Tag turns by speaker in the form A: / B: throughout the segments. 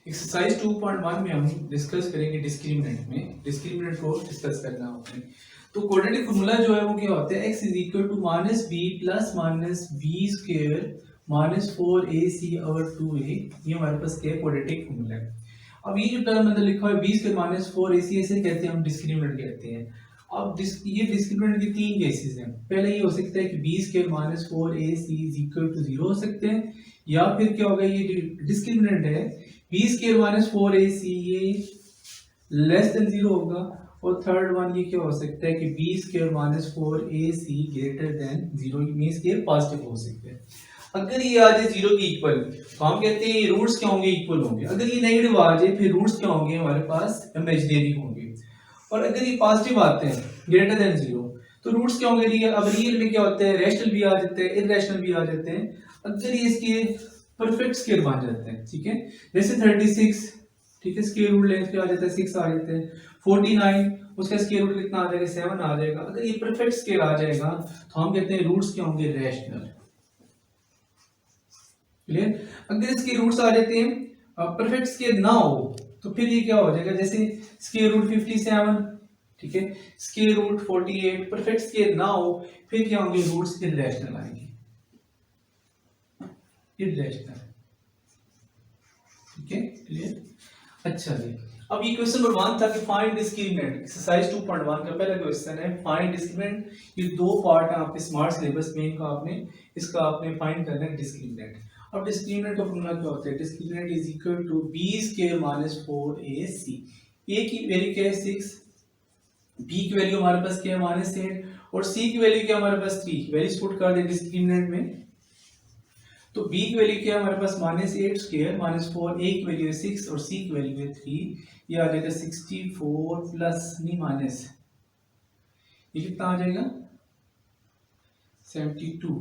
A: Exercise 2.1 में हम discuss करेंगे डिस्क्रिमिनेंट में। डिस्क्रिमिनेंट को डिस्कस करना आपने। तो क्वाड्रेटिक फॉर्मूला जो है वो क्या होता है, x is equal to minus B plus minus B square minus 4ac और 2a। ये हमारे पास क्या है, क्वाड्रेटिक फॉर्मूला है। अब ये जो टर्म अंदर लिखा हुआ है b स्क्वायर माइनस 4ac, ऐसे कहते हैं हम डिस्क्रिमिनेंट कहते हैं। अब ये डिस्क्रिमिनेंट की तीन केसेस हैं। पहले ये हो सकता है कि b square minus 4ac is equal to 0 हो सकते हैं, या फिर क्या होगा, ये जो डिस्क्रिमिनेंट है बी स्क्वायर माइनस 4ac ये लेस देन 0 होगा। और थर्ड वन ये क्या हो सकता है कि b square minus 4ac greater than 0, means के पॉजिटिव हो सकते हैं। अगर ये आ जाए 0 के इक्वल तो हम कहते हैं रूट्स क्या होंगे, इक्वल होंगे। अगर ये नेगेटिव आ जाए फिर रूट्स क्या होंगे, हमारे पास इमेजिनरी होंगे। और अगर ये पॉजिटिव आते हैं ग्रेटर देन 0 तो रूट्स क्या होंगे, रियल। अब रियल में क्या होता है, रैशनल भी आ जाते हैं, इररेशनल भी आ जाते हैं। अगर ये इसके परफेक्ट स्क्वायर बन जाते हैं, ठीक है, जैसे 36, ठीक है, स्क्वायर रूट लेंथ पे आ जाता है 6 आ जाते हैं। 49 उसका स्क्वायर रूट कितना आ जाएगा, 7 आ जाएगा। अगर ये परफेक्ट स्क्वायर आ जाएगा तो हम कहते हैं रूट्स क्या होंगे, रैशनल। क्लियर। अगर इसके रूट्स आ जाते हैं परफेक्ट स्क्वायर ना हो तो फिर ये क्या हो जाएगा, जैसे स्क्वायर रूट 57, ठीक है, स्क्वायर रूट 48, परफेक्ट स्क्वायर ना हो फिर क्या होंगे, रूट्स इररेशनल आएंगे, इररेशनल। ठीक है, क्लियर। अच्छा जी, अब ये क्वेश्चन नंबर 1 था कि फाइंड डिस्क्रिमिनेंट। एक्सरसाइज 2.1 का पहला क्वेश्चन है फाइंड डिस्क्रिमिनेंट। ये दो पार्ट है आपके स्मार्ट सिलेबस में, इसका आपने फाइंड करना है डिस्क्रिमिनेंट। अब डिस्क्रिमिनेंट का फॉर्मूला क्या होता है, discriminant is equal to b square minus 4ac। A की वैल्यू क्या है 6, बी की वैल्यू हमारे पास क्या है -8, और सी की वैल्यू क्या है हमारे पास 3। वैल्यूज पुट कर दे डिस्क्रिमिनेंट में। तो b की वैल्यू क्या है हमारे पास -8 स्क्वायर माइनस 4, a की वैल्यू है 6 और c की वैल्यू है 3। ये आ जाएगा 64 प्लस नहीं माइनस, ये कितना आ जाएगा 72।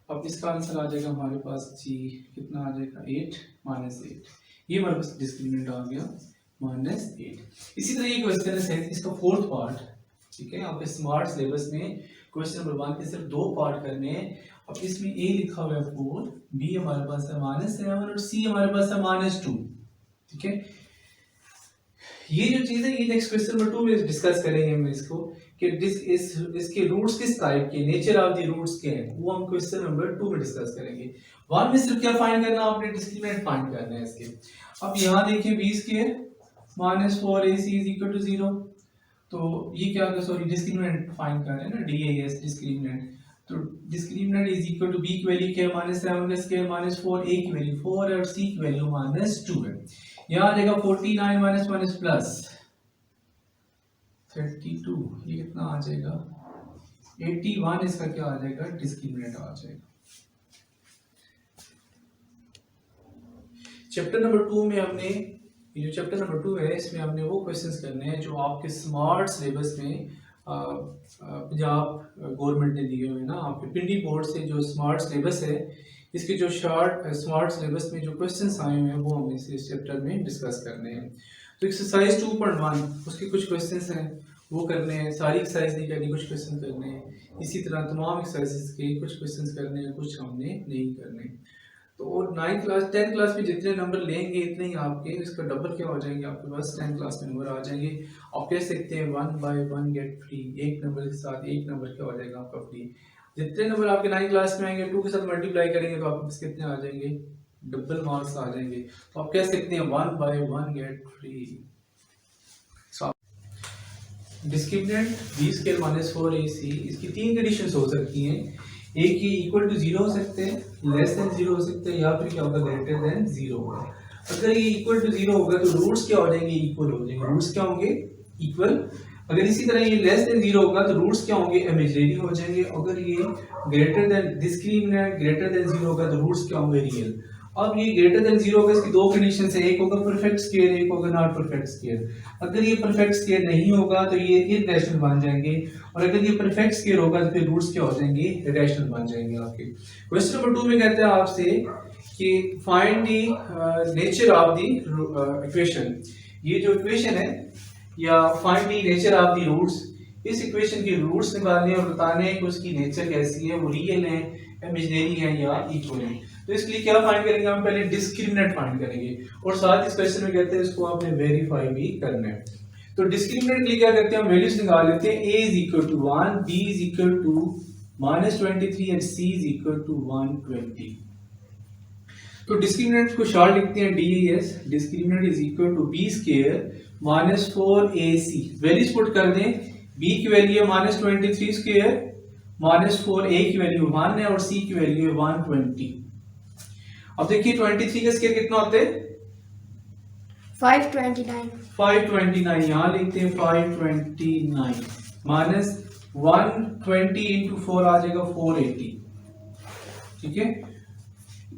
A: अब इसका आंसर आ जाएगा हमारे पास जी, कितना आ जाएगा 8 -8। ये हमारे पास डिस्क्रिमिनेंट आ गया -8। इसी तरह ये क्वेश्चन है इसका फोर्थ पार्ट, ठीक है, आपके स्मार्ट सिलेबस में क्वेश्चन नंबर 1 के सिर्फ दो पार्ट करने हैं। अब इसमें ए लिखा हुआ है 4, बी हमारे पास है -7 और सी हमारे पास है -2। ठीक है, ये जो चीज है ये नेक्स्ट क्वेश्चन नंबर 2 में डिस्कस करेंगे हम इसको कि इसके रूट्स किस टाइप के, नेचर ऑफ द रूट्स क्या है, वो हम क्वेश्चन नंबर 2 में डिस्कस करेंगे। 1 में सिर्फ क्या फाइंड करना, आपने डिस्क्रिमिनेंट फाइंड करना है इसके। अब यहाँ देखिए b square minus 4ac is equal to 0। तो ये क्या, सॉरी डिस्क्रिमिनेंट फाइंड कर रहे हैं ना, DAS डिस्क्रिमिनेंट। तो discriminant is equal to b की वैल्यू क्या है -7 का स्क्वायर -4, a की वैल्यू 4 है और c की वैल्यू -2 है। यहाँ आ जाएगा 49 माइनस माइनस प्लस 32, ये कितना आ जाएगा 81। इसका क्या आ जाएगा, डिस्क्रिमिनेंट आ जाएगा। चैप्टर नंबर 2 में हमने, ये जो चैप्टर नंबर 2 है इसमें हमने वो क्वेश्चंस करने हैं जो आपके स्मार्ट सिलेबस में पंजाब गवर्नमेंट ने दिए हुए हैं ना, आपके पिंडी बोर्ड से जो स्मार्ट सिलेबस है, इसके जो स्मार्ट सिलेबस में जो क्वेश्चंस आए हुए हैं वो हम इस चैप्टर में डिस्कस करने हैं। तो एक्सरसाइज 2.1 उसके कुछ क्वेश्चंस हैं वो करने हैं, सारी एक्सरसाइज नहीं करनी, कुछ क्वेश्चन करने हैं। इसी तरह तमाम एक्सरसाइजेस के कुछ क्वेश्चंस करने हैं, कुछ हमने नहीं करने। तो और 9th क्लास 10th क्लास में जितने नंबर लेंगे इतने ही आपके इसका डबल क्या हो जाएंगे, आपके पास 10th क्लास में नंबर आ जाएंगे। आप कह सकते हैं 1 बाय 1 गेट फ्री, एक नंबर के साथ एक नंबर क्या हो जाएगा आपका फ्री। जितने नंबर आपके 9th क्लास में आएंगे 2 के साथ मल्टीप्लाई करेंगे तो आपके पास कितने आ जाएंगे, डबल मार्क्स आ जाएंगे। तो आप कह सकते हैं 1 by 1 get free. Discriminant b square minus 4ac, इसकी तीन कंडीशंस हो सकती हैं। एक ही इक्वल टू 0 हो सकते हैं, लेस देन 0 हो सकते हैं, या फिर क्या होगा ग्रेटर देन 0 होगा। अगर ये इक्वल टू 0 होगा तो रूट्स क्या हो जाएंगे, इक्वल हो जाएंगे। रूट्स क्या होंगे, इक्वल। अगर इसी तरह ये लेस देन 0 होगा तो रूट्स क्या होंगे, इमेजिनरी हो जाएंगे। अगर ये greater than discriminant greater than 0 होगा तो रूट्स क्या होंगे, रियल। अब ये ग्रेटर देन 0 होगा, इसकी दो कंडीशन है, एक होगा परफेक्ट स्क्वायर, एक होगा नॉट परफेक्ट स्क्वायर। अगर ये परफेक्ट स्क्वायर नहीं होगा तो ये इररेशनल बन जाएंगे, और अगर ये परफेक्ट स्क्वायर होगा तो फिर रूट्स क्या हो जाएंगे, रैशनल बन जाएंगे आपके। क्वेश्चन नंबर 2 में कहते हैं आपसे कि find the nature of the equation. ये जो इक्वेशन है या find the nature of the roots, इस इक्वेशन के रूट्स निकालने और बताने कि उसकी नेचर कैसी है, वो रियल है इमेजिनरी है या इक्वल है। तो इसके लिए क्या फाइंड करेंगे हम, पहले डिस्क्रिमिनेंट फाइंड करेंगे और साथ इस क्वेश्चन में कहते हैं इसको आपने वेरीफाई भी करना है। तो डिस्क्रिमिनेंट के लिए क्या करते हैं हम, वैल्यूज निकाल लेते हैं। a is equal to 1, b is equal to -23 and c is equal to 120। तो डिस्क्रिमिनेंट को शॉर्ट लिखते हैं ds, discriminant is equal to b square minus 4ac। Values put कर दें, b की वैल्यू है -23 स्क्वायर, -4a की वैल्यू 1 है और c की वैल्यू है 120। अब देखिए 23 का स्क्वायर कितना होता है,
B: 529।
A: 529 यहाँ लिखते हैं 529 माइनस 120 इंटू 4 आ जाएगा 480। ठीक है,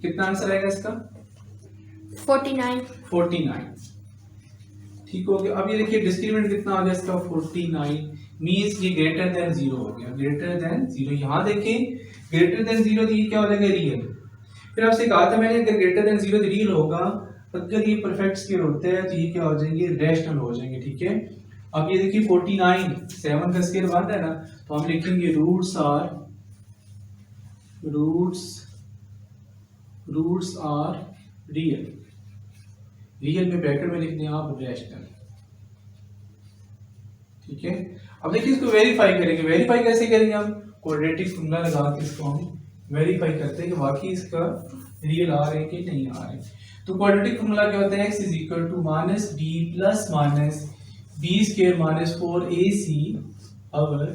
A: कितना आंसर आएगा इसका, 49। ठीक हो गया। अब ये देखिए डिस्क्रिमिनेंट कितना आ गया इसका 49, मींस ये ग्रेटर देन 0 हो गया, ग्रेटर देन 0। यहाँ देखें ग्रेटर देन 0 तो ये क्या हो जाएगा, रियल। फिर आपसे कहा था मैंने अगर ग्रेटर देन 0 रियल होगा, अगर ये परफेक्ट स्क्वायर होता है तो ये क्या हो जाएंगे, रैशनल हो जाएंगे। ठीक है, अब ये देखिए 49 7 का स्क्वायर 1 है ना, तो हम लिखेंगे रूट्स आर रियल, रियल में ब्रैकेट में लिख दें आप रैशनल। ठीक है, अब देखिए इसको वेरीफाई करेंगे। वेरीफाई कैसे करेंगे हम, क्वाड्रेटिक फॉर्मूला लगा के इसको हम वेरीफाई करते हैं कि वाकई इसका रियल आ रहे हैं कि नहीं आ रहे। तो क्वाड्रेटिक फॉर्मूला क्या होता है, x is equal to minus b plus minus b square minus 4ac over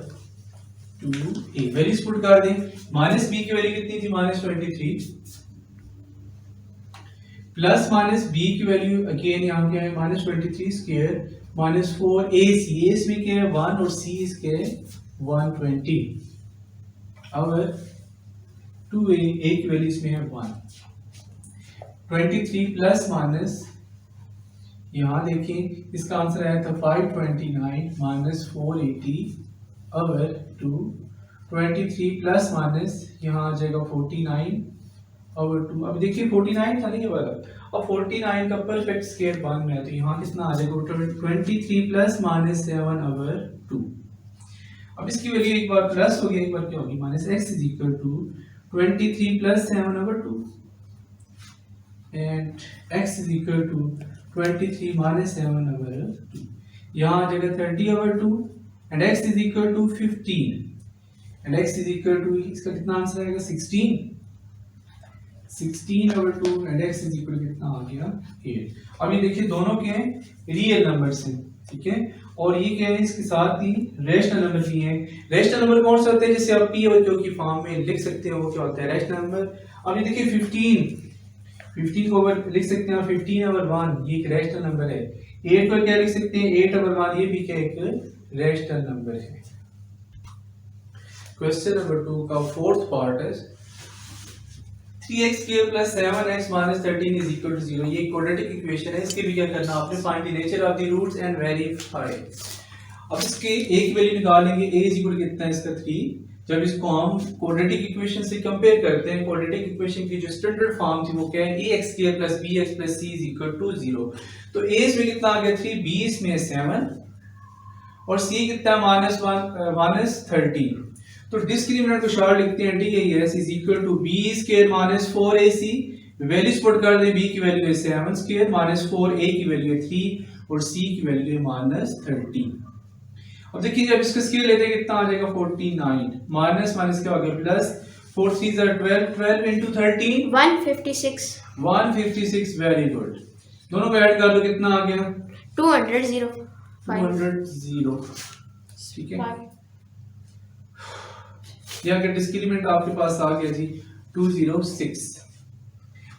A: 2a। Values put कर दें, माइनस b की वैल्यू कितनी थी, -23, प्लस माइनस b की वैल्यू अगेन यहाँ क्या है, -23 स्क्वायर माइनस 4ac, a इसमें क्या है 1 और c इसके 120 ओवर 2a, a की वैल्यू इसमें है 1। 23 प्लस माइनस यहाँ देखिए इसका आंसर आया था 529 माइनस 480 ओवर 2। 23 प्लस माइनस यहाँ आ जाएगा 49 ओवर 2। अब देखिए 49 था नहीं ये वाला, अब 49 का परफेक्ट स्क्वायर 1 में है तो यहाँ कितना आ जाएगा 23 प्लस माइनस 7 ओवर 2। अब इसकी वैल्यू एक बार प्लस हो गई, एक बार क्या होगी minus. x is equal to 23 plus 7 over 2 and x is equal to 23 minus 7 over 2। यहाँ आ जाएगा 30 over 2 and x is equal to 15 and x is equal to, इसका कितना आंसर आएगा 16 over 2 and x is equal कितना आ गया 8। अब ये देखिए दोनों के रियल नंबर्स हैं। ठीक है, और ये क्या है, इसके साथ ही रेशनल नंबर भी हैं। रेशनल नंबर कौन सा होता है, जैसे आप p और q की फॉर्म में लिख सकते हो, वो क्या होता है रेशनल नंबर। अब ये देखिए 15 को ओवर लिख सकते हैं 15 ओवर 1, ये एक रेशनल नंबर है। 8 को क्या लिख सकते हैं 8 ओवर 1, ये भी क्या एक रेशनल नंबर है। क्वेश्चन नंबर 2 का फोर्थ पार्ट है 3x square plus 7x minus 13 is equal to 0। ये क्वाड्रेटिक इक्वेशन है, इसके भी क्या करना आपने, find the nature of the roots and verify. अब इसके एक वैल्यू निकालेंगे, a इज इक्वल कितना है इसका 3। जब इसको हम क्वाड्रेटिक इक्वेशन से कंपेयर करते हैं, क्वाड्रेटिक इक्वेशन की जो स्टैंडर्ड फॉर्म थी वो क्या है, ax square plus bx plus c is equal to 0। तो a इसमें कितना आ गया 3, b इसमें 7 और c कितना -13। तो डिस्क्रिमिनेंट को शॉर्ट लिखते हैं DAS is equal to b square minus 4ac। Values put कर दें, b की वैल्यू है 7 स्क्वायर माइनस 4a की वैल्यू है 3 और c की वैल्यू है -13। अब देखिए जब इसका स्क्वायर लेते हैं कितना आ जाएगा 49 माइनस माइनस क्या हो गया plus 4 3 are 12 12 into 13 156। Very good, दोनों को ऐड कर लो कितना आ गया
B: 200।
A: ठीक है, यहाँ का डिस्क्रिमिनेंट आपके पास आ गया जी 206।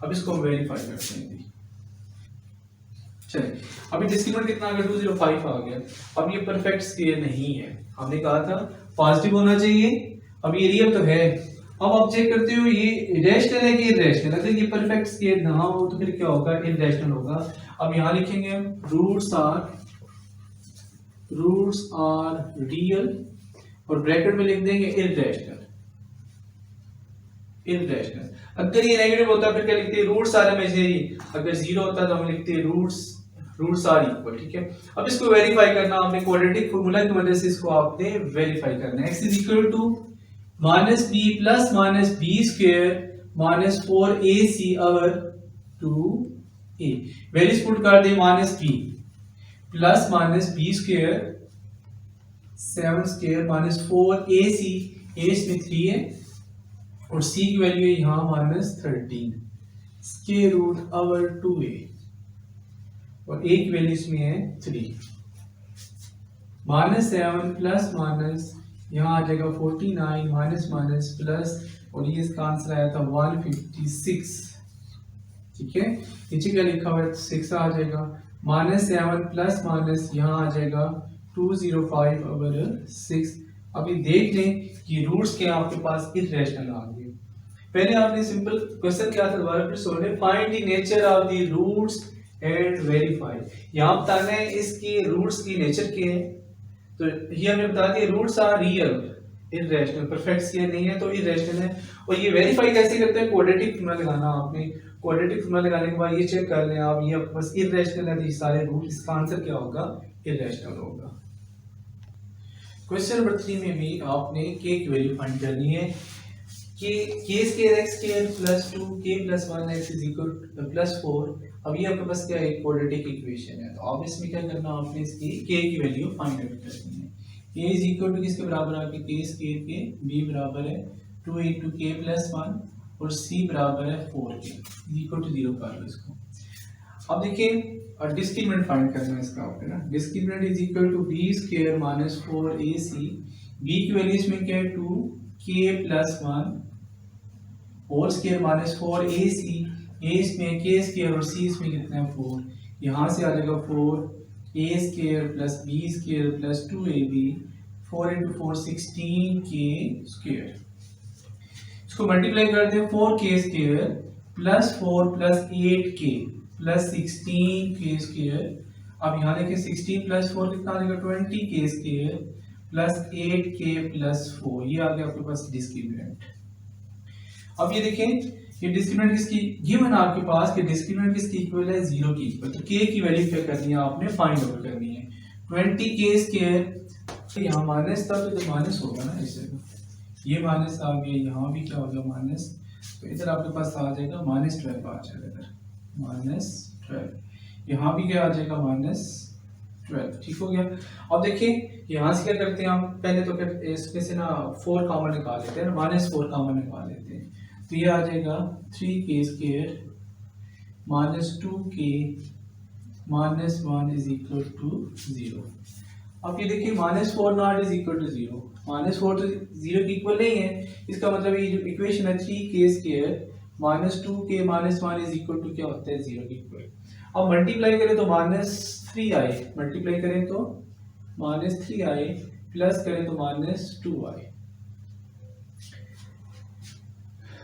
A: अब इसको हम वेरीफाई करते हैं। चलिए अभी डिस्क्रिमिनेंट कितना आ गया 205 आ गया। अब ये परफेक्ट स्क्वायर नहीं है, हमने कहा था पॉजिटिव होना चाहिए। अब ये रियल तो है, अब आप चेक करते हो ये रैशनल है कि इरैशनल। अगर ये परफेक्ट स्क्वायर ना हो तो फिर क्या होगा, इरैशनल होगा। अब यहाँ लिखेंगे हम रूट्स आर रियल और ब्रैकेट में लिख देंगे इरैशनल। अगर ये नेगेटिव होता फिर क्या लिखते हैं रूट्स आर इमेजिनरी। अगर जीरो होता तो हम लिखते हैं रूट्स आर इक्वल। ठीक है, अब इसको वेरीफाई करना आपने क्वाड्रेटिक फॉर्मूला की मदद से इसको आपने वेरीफाई करना है। x is equal to minus B plus minus B square minus 4ac over 2a। Values put कर दे minus B plus minus B square 7 square minus 4ac, a इसमें 3 है और c की वैल्यू है यहाँ minus 13 square root over 2a और a की वैल्यू इसमें है 3। माइनस 7 प्लस माइनस यहाँ आ जाएगा 49 माइनस माइनस प्लस और ये इसका आंसर आया था 156। ठीक है, नीचे क्या लिखा हुआ है 6 आ जाएगा। माइनस 7 प्लस माइनस यहाँ आ जाएगा 205 ओवर 6। अभी देख लें कि रूट्स के आपके पास इरेशनल आ गए। पहले आपने सिंपल क्वेश्चन क्या था, दोबारा फिर सोने, find the nature of the roots and verify. यहाँ बताना है इसके रूट्स की नेचर क्या है। तो ये हमने बता दिया roots are real, irrational, perfect square नहीं है तो इरेशनल है। और ये वेरीफाई कैसे करते हैं, क्वाड्रेटिक फॉर्मूला लगाना आपने। क्वाड्रेटिक फॉर्मूला लगाने के बाद ये चेक कर लें आप, ये बस इरेशनल है तो ये सारे रूट, इसका आंसर क्या होगा, इरेशनल होगा। क्वेश्चन नंबर 3 में भी आपने के की वैल्यू फाइंड करनी है कि के square x square plus 2 k plus 1 x is equal plus 4। अब ये आपके पास क्या है, क्वाड्रेटिक इक्वेशन है। तो अब इसमें क्या करना, आपने इसकी के की वैल्यू फाइंड आउट करनी है। a इज इक्वल टू किसके बराबर है, आपके के स्क्वायर के, b बराबर है 2 into k प्लस 1 और c बराबर है 4k इज इक्वल टू 0 कर लो इसको। अब देखिए और डिस्क्रिमिनेंट फाइंड करना है इसका आपको ना। Discriminant is equal to b square minus 4ac। b की वैल्यू इसमें क्या है 2k plus 1 whole square minus 4ac, a इसमें k स्क्वायर और c इसमें कितना है 4। यहाँ से आ जाएगा 4a square plus b square plus 2ab, 4 into 4 16k square. इसको मल्टीप्लाई करते हैं 4k square plus 4 plus 8k plus 16k square. अब यहाँ देखिए 16 प्लस 4 कितना आ जाएगा 20k square plus 8k plus 4। ये आ गया आपके पास डिस्क्रिमिनेंट। अब ये देखें ये डिस्क्रिमिनेंट किसकी गिवन आपके पास कि डिस्क्रिमिनेंट किसकी इक्वल है 0 की इक्वल। तो k की वैल्यू क्या करनी है आपने फाइंड आउट करनी है। 20k स्क्वायर, तो यहाँ माइनस था तो माइनस होगा ना, इससे ये माइनस आ गया, यहाँ भी क्या होगा माइनस, तो इधर आपके पास आ जाएगा माइनस 12 आ जाएगा, इधर माइनस 12, यहाँ भी क्या आ जाएगा माइनस 12। ठीक हो गया। अब देखिए यहाँ से क्या करते हैं हम, पहले तो इसमें से ना 4 कॉमन निकाल लेते हैं ना, -4 कॉमन निकाल लेते हैं। तो ये आ जाएगा 3k square minus 2k minus 1 is equal to 0। अब ये देखिए -4 नॉट इज इक्वल टू 0, -4 तो 0 की इक्वल नहीं है। इसका मतलब ये जो इक्वेशन है 3k square minus 2k minus 1 is equal to क्या होता है 0 की इक्वल। अब मल्टीप्लाई करें तो -3i, मल्टीप्लाई करें तो -3i प्लस करें तो -2i।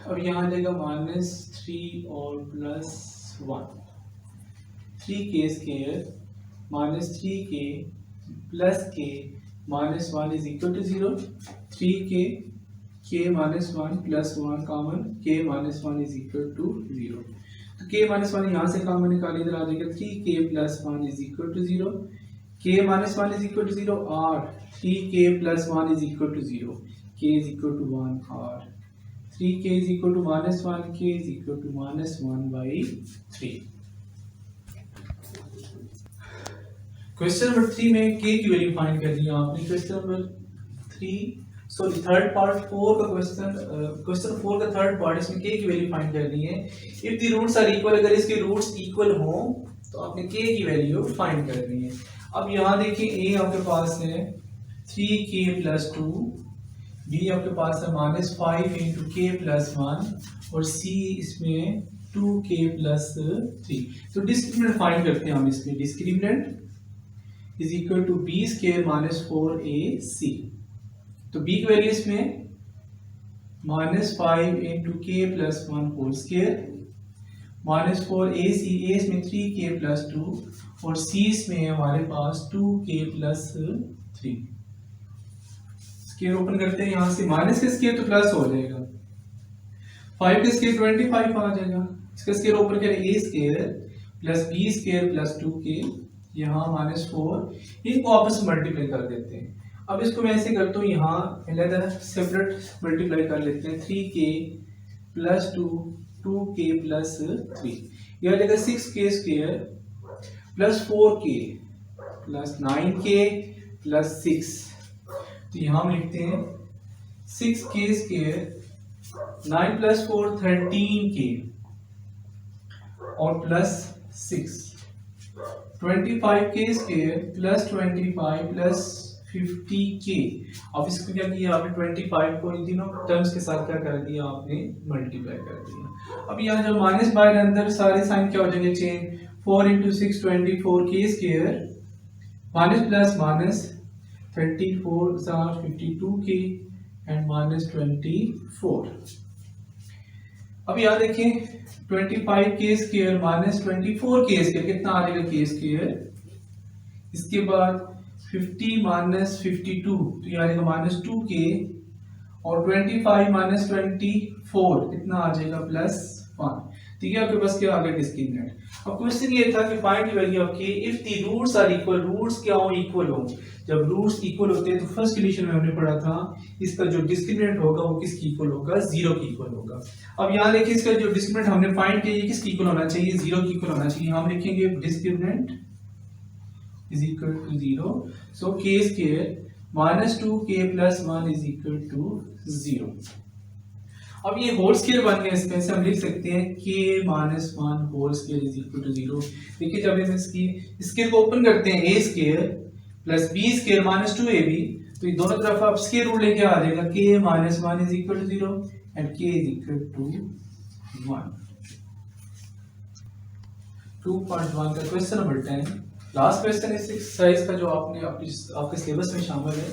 A: अब यहाँ आ जाएगा -3 और plus 1, 3k square minus 3k plus k minus 1 is equal to 0। 3k k minus 1 plus 1 common, k minus 1 is equal to 0। तो k माइनस 1 यहाँ से कॉमन निकालिए, इधर आ जाएगा 3k plus 1 is equal to 0। k minus 1 is equal to 0 और 3k plus 1 is equal to 0, k is equal to 1 और 3k is equal to -1, k is equal to -1/3। Question number 3 में k की value find कर दी आपने। Question number 3 sorry third part 4 का question 4 का third part, इसमें k की वैल्यू फाइंड करनी है। If the roots are equal, अगर इसके रूट्स इक्वल हो तो आपने k की वैल्यू फाइंड करनी है। अब यहाँ देखिए a आपके पास है 3k प्लस 2, b आपके पास है -5 into k प्लस 1 और c इसमें 2k प्लस 3। तो डिस्क्रिमिनेंट फाइंड करते हैं हम इसमें। Discriminant is equal to b square minus 4ac। तो b की वैल्यू इसमें -5 into k plus 1 whole square minus 4ac, a इसमें 3k प्लस 2 और c इसमें हमारे पास 2k प्लस 3। स्क्वायर ओपन करते हैं, यहाँ से माइनस का स्क्वायर तो प्लस हो जाएगा, 5 का स्क्वायर 25 आ जाएगा। इसका स्क्वायर ओपन करें a square plus b square plus 2k, यहाँ -4, इनको आपस में मल्टीप्लाई कर देते हैं। अब इसको मैं ऐसे करता हूँ, यहाँ अलग सेपरेट मल्टीप्लाई कर लेते हैं। 3k प्लस 2 2k प्लस 3, यह आ जाएगा 6k square plus 4k plus 9k plus 6। तो यहाँ हम लिखते हैं 6k स्क्वायर 9 प्लस 4 13k और plus 6 25k square plus 25 plus 50k। अब इसको क्या किया आपने, 25 को इन तीनों टर्म्स के साथ क्या कर दिया आपने, मल्टीप्लाई कर दिया। अब यहाँ जो माइनस बाय अंदर सारे साइन क्या हो जाएंगे, change. 4 into 6 24k square minus plus minus 34 52k and minus 24। अब यहाँ देखिए 25k square minus 24k square कितना आ जाएगा, k स्क्वायर। इसके बाद 50 माइनस 52 तो ये आ जाएगा माइनस 2k और 25 माइनस 24 कितना आ जाएगा, प्लस 1। ठीक है, आपके पास क्या आ गया, डिस्क्रिमिनेंट। अब क्वेश्चन ये था कि find the value of k if the roots are equal. Roots क्या हो, इक्वल हो। जब रूट्स इक्वल होते हैं तो फर्स्ट कंडीशन में हमने पढ़ा था इसका जो डिस्क्रिमिनेंट होगा वो किसकी इक्वल होगा, 0 की इक्वल होगा। अब यहाँ देखिए इसका जो डिस्क्रिमिनेंट हमने फाइंड किया ये किसकी इक्वल होना चाहिए, 0 की इक्वल होना चाहिए। हम लिखेंगे discriminant is equal to 0, so k square minus 2k plus 1 is equal to 0। अब ये होल स्क्वायर बन गया, इसमें से हम लिख सकते हैं k minus 1 whole square is equal to 0। देखिए जब हम इसकी स्क्वायर को ओपन करते हैं, a square plus b square minus 2ab, तो ये दोनों तरफ आप स्क्वायर रूट लेके आ जाएगा, k minus 1 is equal to 0 and k is equal to 1। 2.1 का क्वेश्चन नंबर 10 लास्ट क्वेश्चन इस एक्सरसाइज का जो आपके सिलेबस में शामिल है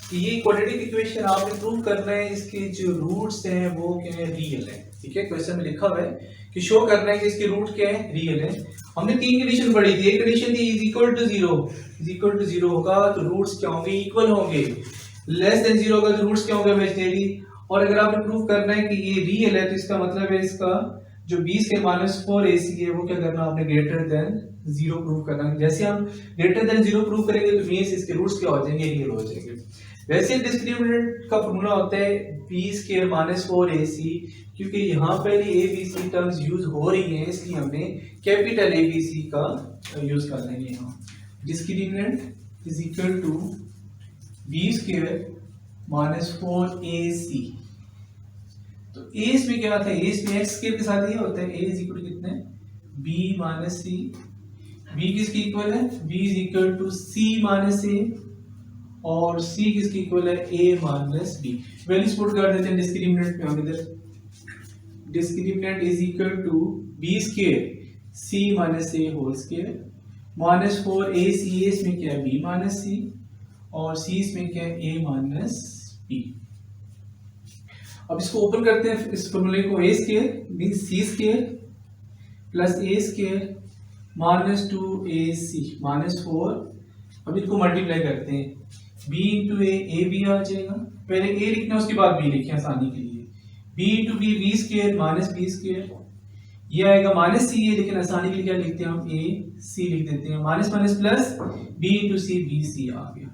A: कि ये क्वाड्रेटिक इक्वेशन आपने प्रूव करना है, इसके जो रूट्स हैं वो क्या है, रियल है। ठीक है, क्वेश्चन में लिखा हुआ है कि शो करना है कि इसके रूट क्या है, रियल है। हमने तीन कंडीशन पढ़ी थी। एक कंडीशन थी इज इक्वल टू 0 होगा तो रूट्स क्या होंगे, इक्वल होंगे। लेस देन 0 होगा तो रूट्स क्या होंगे, इमेजिनरी। और अगर आपने प्रूव करना है कि ये रियल है तो इसका मतलब है इसका जो 20 के माइनस 4ac है वो क्या करना, आपने ग्रेटर देन 0 प्रूव करना। जैसे हम ग्रेटर देन 0 प्रूव करेंगे तो मींस इसके रूट्स क्या हो जाएंगे, रियल हो जाएंगे। वैसे डिस्क्रिमिनेंट का फॉर्मूला होता है b स्क्वायर माइनस 4ac, क्योंकि यहाँ पर abc टर्म्स यूज हो रही हैं इसलिए हमने कैपिटल abc का यूज कर लेंगे। यहाँ discriminant is equal to b square minus 4ac। तो a इसमें क्या था, a इसमें x स्क्वायर के साथ ये होता है, a इज इक्वल टू कितने, b माइनस c। b किसकी इक्वल है, b is equal to c minus a और c किसकी इक्वल है, a minus b। Values put कर देते हैं डिस्क्रिमिनेंट में हम इधर। Discriminant is equal to b square c minus a whole square minus 4ac, इसमें क्या है b माइनस c और c इसमें क्या है a माइनस b। अब इसको ओपन करते हैं, इस फॉर्मूले को, a square means c square plus a square minus 2ac minus 4। अब इनको मल्टीप्लाई करते हैं, b इंटू a b आ जाएगा। पहले a लिखना उसके बाद b लिखें आसानी के लिए। b into b square minus b square, ये आएगा माइनस c है, लेकिन आसानी के लिए क्या लिखते हैं हम, a c लिख देते हैं। Minus minus plus b into c, b c आ गया।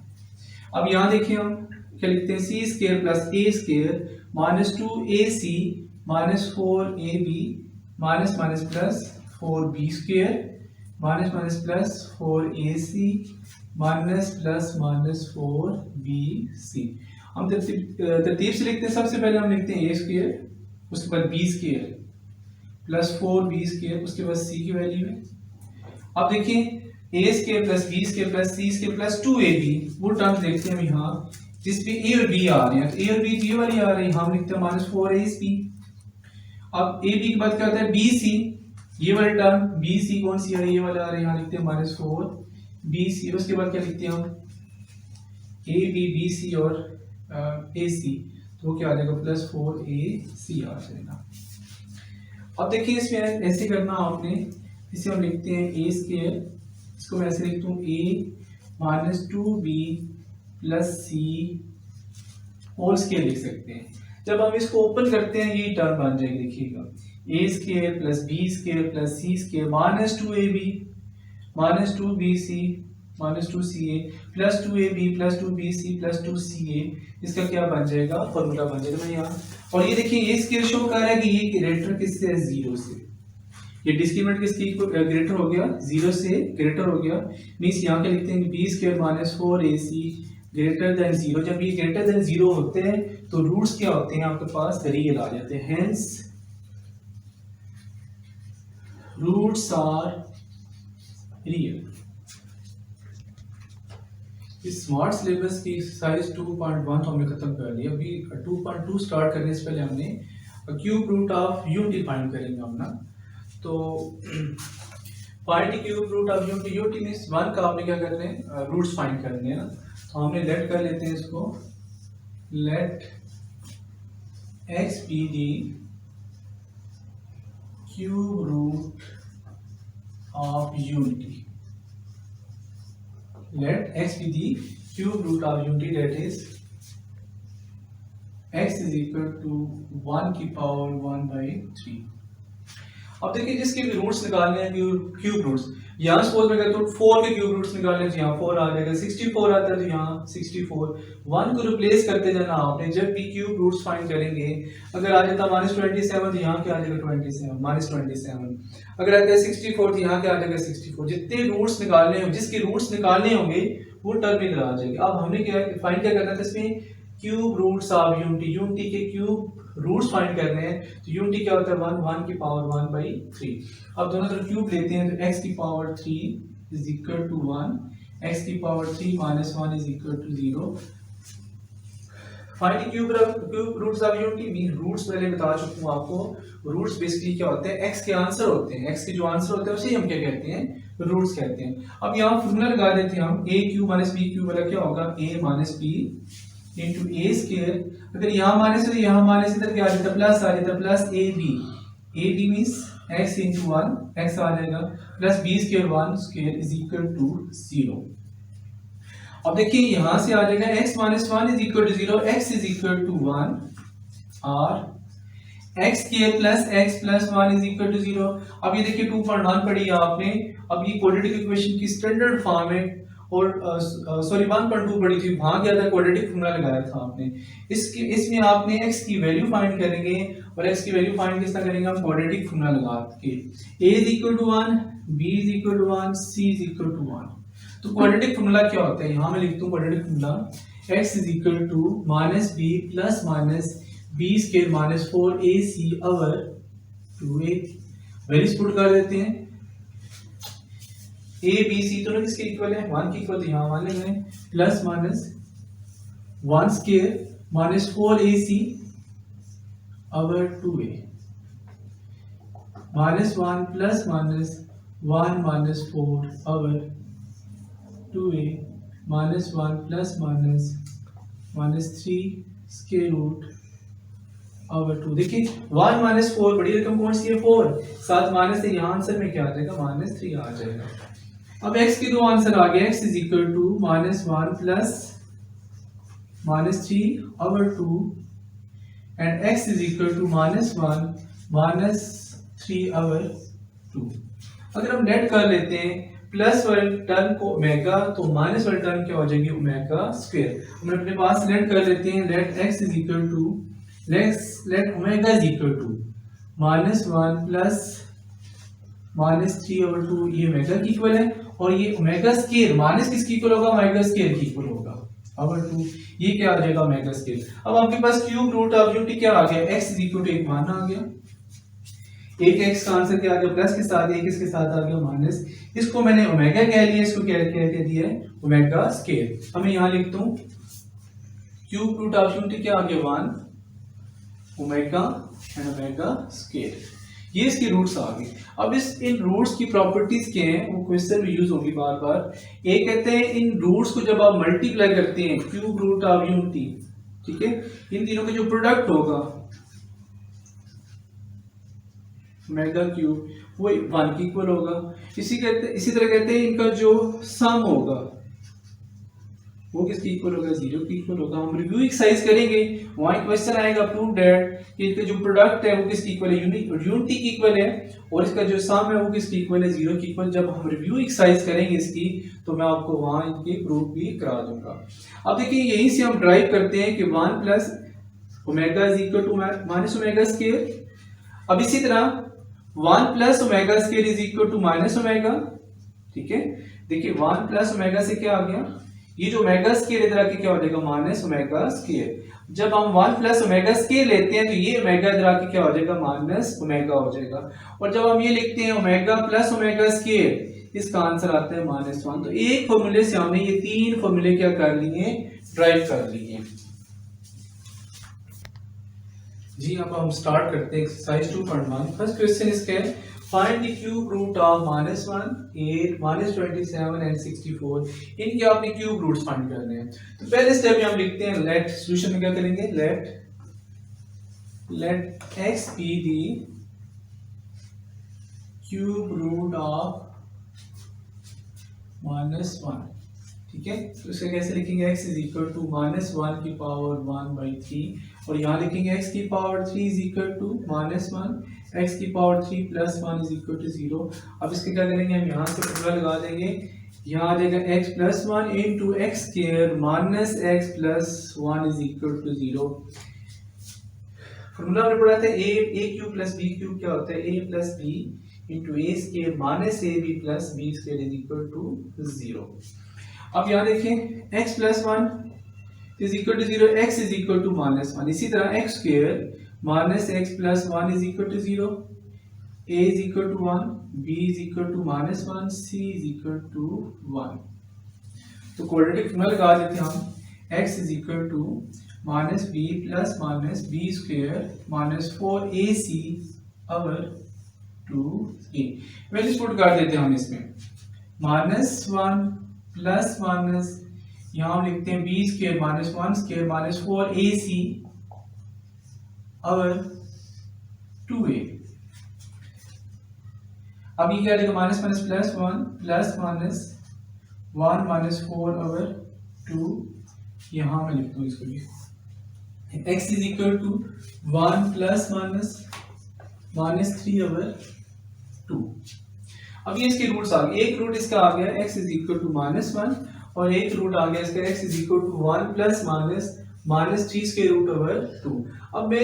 A: अब यहाँ देखिए हम क्या लिखते हैं, c square plus a square minus 2ac minus 4ab minus minus plus 4b square minus minus plus 4ac minus plus minus 4bc। हम तरतीब से लिखते हैं। सबसे पहले हम लिखते हैं a स्क्वायर, उसके बाद b square plus 4b square, उसके बाद c की वैल्यू है। अब देखिए a square plus b square plus c square plus 2ab, वो टर्म्स देखते हैं हम यहाँ जिसपे a और b आ रहे हैं। तो a और b ये वाली आ रही है, हम लिखते हैं माइनस 4ac। अब ab के बाद क्या होता है, bc, ये वाली टर्म bc कौन सी आ रही है, ये वाला आ रहा है, यहाँ लिखते हैं माइनस 4bc। उसके बाद क्या लिखते हैं हम, ab bc और ac, तो वो क्या आ जाएगा, प्लस 4ac आ जाएगा। अब देखिए इसमें ऐसे करना आपने, इसे हम लिखते हैं a स्क्वायर, इसको मैं ऐसे लिखता हूँ a minus 2b plus c whole square लिख सकते हैं। जब हम इसको ओपन करते हैं ये टर्म बन जाएगी, देखिएगा a square plus b square plus c square minus 2ab minus 2bc -2ca plus 2ab plus 2bc plus 2ca, इसका क्या बन जाएगा, फॉर्मूला बन जाएगा। मैं यहाँ और ये देखिए ये स्केल शो कर रहा है कि ये ग्रेटर किससे है, 0 से। ये डिस्क्रिमिनेंट किसकी ग्रेटर हो गया, 0 से ग्रेटर हो गया। मीन्स यहाँ पे लिखते हैं b square minus 4ac greater than 0। जब ये ग्रेटर देन 0 होते हैं तो रूट्स क्या होते हैं आपके पास, रियल आ जाते हैं। Hence roots are real. इस स्मार्ट सिलेबस की एक्सरसाइज 2.1 तो हमने खत्म कर लिया। अभी 2.2 स्टार्ट करने से पहले हमने cube root of unity find करेंगे हम ना। तो find cube root of unity, unity means 1 का आपने क्या करना है, रूट्स फाइंड करने हैं ना। तो हमने लेट कर लेते हैं इसको, let x be the cube root of unity, let x be the cube root of unity, that is x is equal to 1 की पावर 1/3। अब देखिए जिसके भी रूट्स निकालने हैं क्यूब रूट्स, यहाँ सपोज मैं कहता हूँ 4 के क्यूब रूट्स निकालने, तो यहाँ 4 आ जाएगा। 64 आता है तो यहाँ 64। 1 को रिप्लेस करते जाना आपने। जब भी क्यूब रूट्स फाइंड करेंगे, अगर आ जाता -27 तो यहाँ क्या आ जाएगा, 27 अगर आता है 64 तो यहाँ क्या आ जाएगा, 64। जितने रूट्स निकालने होंगे, जिसके रूट्स निकालने होंगे वो टर्म इधर आ जाएगी। अब हमने क्या फाइंड क्या करना था इसमें, cube roots of unity, unity के क्यूब रूट्स फाइंड करने हैं। तो यूनिटी क्या होता है, 1 की पावर 1/3। अब दोनों तरफ क्यूब लेते हैं तो x की power 3 is equal to 1, x की power 3 minus 1 is equal to 0। Find cube roots of unity mean roots पहले बता चुका हूं आपको। रूट्स बेसिकली क्या होते हैं, x के आंसर होते हैं। x के जो आंसर होते हैं उसे हम क्या कहते हैं, रूट्स कहते हैं। अब यहाँ फॉर्मूला लगा देते हैं हम, a cube minus b cube वाला क्या होगा, a minus b into a square. अगर यहाँ माइनस है तो यहाँ माइनस, इधर क्या आ जाता है, प्लस आ जाता है, plus a b means x into 1 x आ जाएगा, plus b square 1 square is equal to 0। अब देखिए यहाँ से आ जाएगा x minus 1 is equal to 0, x is equal to 1 और x square plus x plus 1 is equal to 0। अब ये देखिए 2.1 पढ़ी है आपने। अब ये क्वाड्रेटिक इक्वेशन की स्टैंडर्ड फॉर्म है और सॉरी 1.2 पढ़ी थी, वहां क्या था, क्वाड्रेटिक फॉर्मूला लगाया था आपने। इसमें आपने x की वैल्यू फाइंड करेंगे और x की वैल्यू फाइंड किस तरह करेंगे हम, क्वाड्रेटिक फॉर्मूला लगा के। a is equal to 1, b is equal to 1, c is equal to 1। तो क्वाड्रेटिक फॉर्मूला क्या होता है, यहाँ मैं लिखता हूँ quadratic formula, x is equal to minus b plus minus b square minus 4ac over 2a। Values put कर देते हैं, a b c दोनों किसके इक्वल है, 1 के इक्वल, तो यहाँ 1 लगाएं, plus minus 1 square minus 4ac over 2a minus 1 plus minus 1 minus 4 over 2a minus 1 plus minus minus 3 square root over 2। देखिए 1 माइनस 4 बड़ी रकम कौन सी है, 4, साथ माइनस है, यहाँ आंसर में क्या आ जाएगा, -3 आ जाएगा। अब x के दो आंसर आ गए, x is equal to -1 plus -3 over 2 and x is equal to -1 -3 over 2। अगर हम नेट कर लेते हैं प्लस वाले टर्म को ओमेगा, तो माइनस वाले टर्म क्या हो जाएगी, ओमेगा स्क्वायर। हम अपने पास लेट कर लेते हैं, let x is equal to let omega is equal to -1 plus -3 over 2, ये ओमेगा की इक्वल है। और ये ओमेगा स्क्वायर माइनस किसकी इक्वल होगा, ओमेगा स्क्वायर की इक्वल होगा ओवर 2। ये क्या आ जाएगा, ओमेगा स्क्वायर। अब आपके पास क्यूब रूट ऑफ यूनिटी क्या आ गया, x इज इक्वल टू 1 मान आ गया। एक x का आंसर क्या आ गया, प्लस के साथ, एक इसके साथ आ गया माइनस। इसको मैंने ओमेगा कह लिया, इसको क्या कह दिया है, ओमेगा स्क्वायर। अब मैं यहाँ लिखता हूँ क्यूब रूट ऑफ यूनिटी क्या आ गया, 1 ओमेगा एंड ओमेगा स्क्वायर। ये इसके रूट्स आ गए। अब इन रूट्स की प्रॉपर्टीज क्या हैं, वो क्वेश्चन में यूज होंगी बार बार। एक कहते हैं इन रूट्स को जब आप मल्टीप्लाई करते हैं, क्यूब रूट ऑफ यूनिटी, ठीक है, इन तीनों का जो प्रोडक्ट होगा मेगा क्यूब, वो 1 की इक्वल होगा। इसी तरह कहते हैं इनका जो सम होगा वो किसके इक्वल होगा, 0 के इक्वल होगा। हम रिव्यू एक्सरसाइज करेंगे, वहाँ एक क्वेश्चन आएगा प्रूव दैट कि इसका जो प्रोडक्ट है वो किसके इक्वल है, यूनिटी की इक्वल है, और इसका जो सम है वो किसके इक्वल है, 0 की इक्वल। जब हम रिव्यू एक्सरसाइज करेंगे इसकी तो मैं आपको वहाँ इनके प्रूफ भी करा दूंगा। अब देखिए यहीं से हम ड्राइव करते हैं कि 1 plus omega is equal to minus omega square. अब इसी तरह 1 plus omega square is equal to minus omega, ठीक है। देखिए 1 प्लस ओमेगा से क्या आ गया, ये जो ओमेगा स्क्वायर इधर आके क्या हो जाएगा, माइनस ओमेगा स्क्वायर। जब हम 1 प्लस ओमेगा स्क्वायर लेते हैं तो ये ओमेगा इधर आके क्या हो जाएगा, माइनस ओमेगा हो जाएगा। और जब हम ये लिखते हैं ओमेगा प्लस ओमेगा स्क्वायर, इसका आंसर आता है -1। तो एक फॉर्मूले से हमने ये 3 फॉर्मूले क्या कर लिए, ड्राइव कर लिए। जी अब हम स्टार्ट करते हैं एक्सरसाइज 2.1। फर्स्ट क्वेश्चन इसका है find the cube root of -1, 8, -27 and 64। इनके आपने क्यूब रूट्स फाइंड करने हैं। तो पहले स्टेप में हम लिखते हैं लेट, सॉल्यूशन में क्या करेंगे, let x be the cube root of -1, ठीक है। तो इसे कैसे लिखेंगे, x इज इक्वल टू -1 की पावर 1/3, और यहाँ लिखेंगे x की power 3 is equal to -1, x की power 3 plus 1 is equal to 0। अब इसके क्या करेंगे, हम यहाँ से फॉर्मूला लगा देंगे, यहाँ आ जाएगा x plus 1 into x square minus x plus 1 is equal to 0। Formula हमने पढ़ा था a cube plus b cube क्या होता है, a plus b into a square minus ab plus b square is equal to 0। अब यहाँ देखें x plus 1 is equal to 0, x is equal to -1। इसी तरह x square minus x plus 1 is equal to 0, a is equal to 1, b is equal to -1, c is equal to 1। तो quadratic formula लगा देते हैं हम, x is equal to -b plus -b square minus 4ac over 2a। Values put कर देते हैं हम इसमें, -1 प्लस माइनस, यहाँ हम लिखते हैं b square minus 1 square minus 4ac over 2a। अब ये क्या आएगा, minus minus plus 1 plus minus 1 minus 4 over 2। यहाँ मैं लिखता हूँ इसको भी, x is equal to 1 plus minus 3 over 2। अब ये इसके रूट्स आ गए, एक रूट इसका आ गया x इज इक्वल टू -1, और एक रूट आ गया इसका x is equal to 1 plus minus 3 square root over 2। अब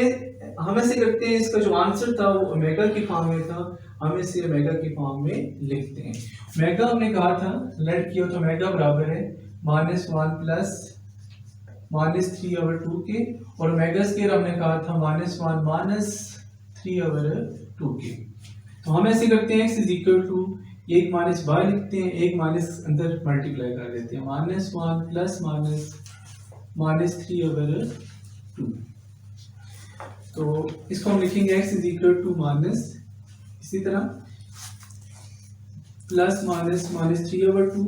A: हम ऐसे करते हैं, इसका जो आंसर था वो ओमेगा की फॉर्म में था, हम इसे ओमेगा की फॉर्म में लिखते हैं। ओमेगा हमने कहा था लेट किया तो ओमेगा बराबर है -1 प्लस -3 ओवर 2 के, और ओमेगा स्क्वायर हमने कहा था -1 माइनस 3 ओवर 2 के। तो हम ऐसे करते हैं x इज इक्वल टू एक माइनस बाय लिखते हैं, एक माइनस अंदर मल्टीप्लाई कर देते हैं, -1 प्लस माइनस 3 ओवर 2। तो इसको हम लिखेंगे x is equal to minus, इसी तरह प्लस माइनस 3 ओवर 2।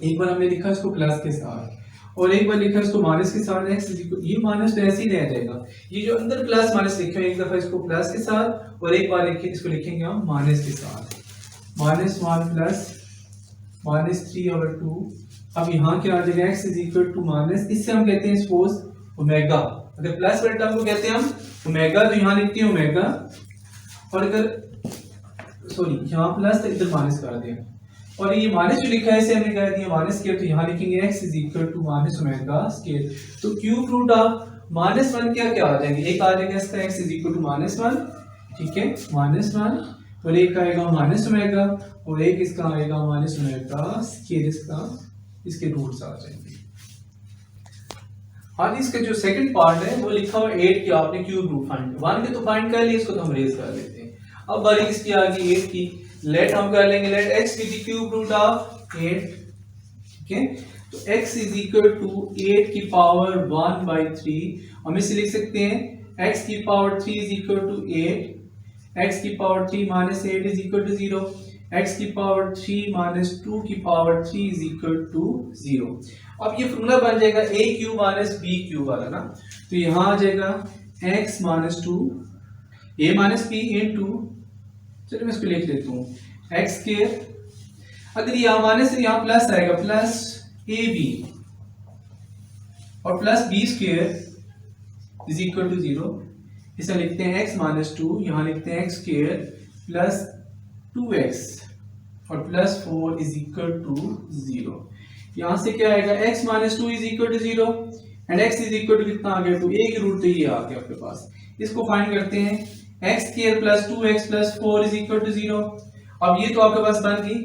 A: एक बार हमने लिखा इसको प्लस के साथ, और एक बार लिखा इसको माइनस के साथ, x इज इक्वल, ये माइनस तो ऐसे ही रह जाएगा, ये जो अंदर प्लस माइनस लिखे हैं एक दफा इसको प्लस के साथ, और एक बार लिखे इसको लिखेंगे हम माइनस के साथ, -1 प्लस -3 ओवर 2। अब यहाँ क्या आ जाएगा, x is equal to minus, इससे हम कहते हैं सपोज ओमेगा, अगर प्लस वाले टर्म को कहते हैं हम ओमेगा, तो यहाँ लिखते हैं ओमेगा, और अगर सॉरी यहाँ प्लस तो इधर माइनस कर दिया, और ये माइनस जो लिखा है इसे हमने कह दिया माइनस स्क्वायर, तो यहाँ लिखेंगे x is equal to minus omega square. तो क्यूब रूट ऑफ -1 क्या आ जाएंगे, एक आ जाएगा इसका x इज इक्वल टू -1, ठीक है, -1, और एक आएगा माइनस ओमेगा, और एक इसका आएगा माइनस ओमेगा स्क्वायर, इसके रूट्स आ जाएंगे। आज इसका जो सेकंड पार्ट है वो लिखा हुआ 8 की, आपने क्यूब रूट फाइंड 1 के तो फाइंड कर लिया, इसको तो हम रेज कर लेते हैं। अब बारी इसकी आ गई 8 की, लेट हम कर लेंगे let x be the cube root of 8, ठीक है। तो x इज इक्वल टू 8 की पावर 1/3, हम इसे लिख सकते हैं x की power 3 is equal to 8, x की power 3 minus 8 is equal to 0, x की पावर 3 माइनस 2 की पावर 3 इज इक्वल टू 0। अब ये फॉर्मूला बन जाएगा a cube minus b cube वाला ना, तो यहाँ आ जाएगा x minus 2 a minus b into, चलिए मैं इसको लिख देता हूँ x स्क्वायर, अगर यहाँ माइनस से यहाँ प्लस आएगा प्लस ab और plus b square is equal to 0, इसे लिखते हैं x माइनस 2, यहाँ लिखते हैं x स्क्वायर प्लस 2x और प्लस 4 इज इक्वल टू 0। यहाँ से क्या आएगा, x minus 2 is equal to 0 and x is equal to कितना आ गया, तो a की रूट तो ये आ गया आपके पास। इसको फाइंड करते हैं, x square plus 2x plus 4 is equal to 0। अब ये तो आपके पास बन गई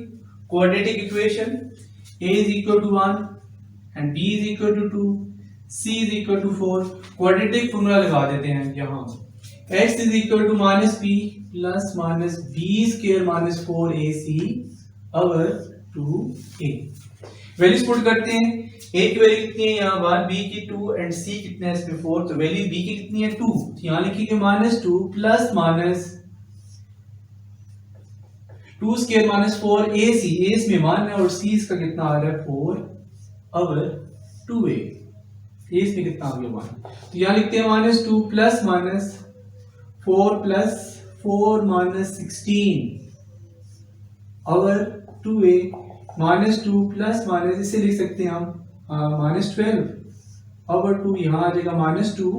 A: quadratic equation, a is equal to 1 and b is equal to 2, c is equal to 4। Quadratic formula लगा देते हैं यहाँ, x is equal to minus b plus minus B square minus 4ac over 2a। Values put करते हैं, a की value कितनी है यहाँ 1, b की 2 एंड c कितने है इसमें 4, तो वैल्यू b की कितनी है 2, तो यहाँ लिखिए minus 2 plus minus 2 square minus 4ac, a इसमें 1 है और c इसका कितना आ रहा है 4 ओवर 2a, a इसमें कितना आ गया 1, तो यहाँ लिखते हैं minus 2 plus minus 4 plus 4 minus 16 over 2a minus 2 plus minus, इसे लिख सकते हैं हम माइनस 12 ओवर 2, यहाँ आ जाएगा माइनस 2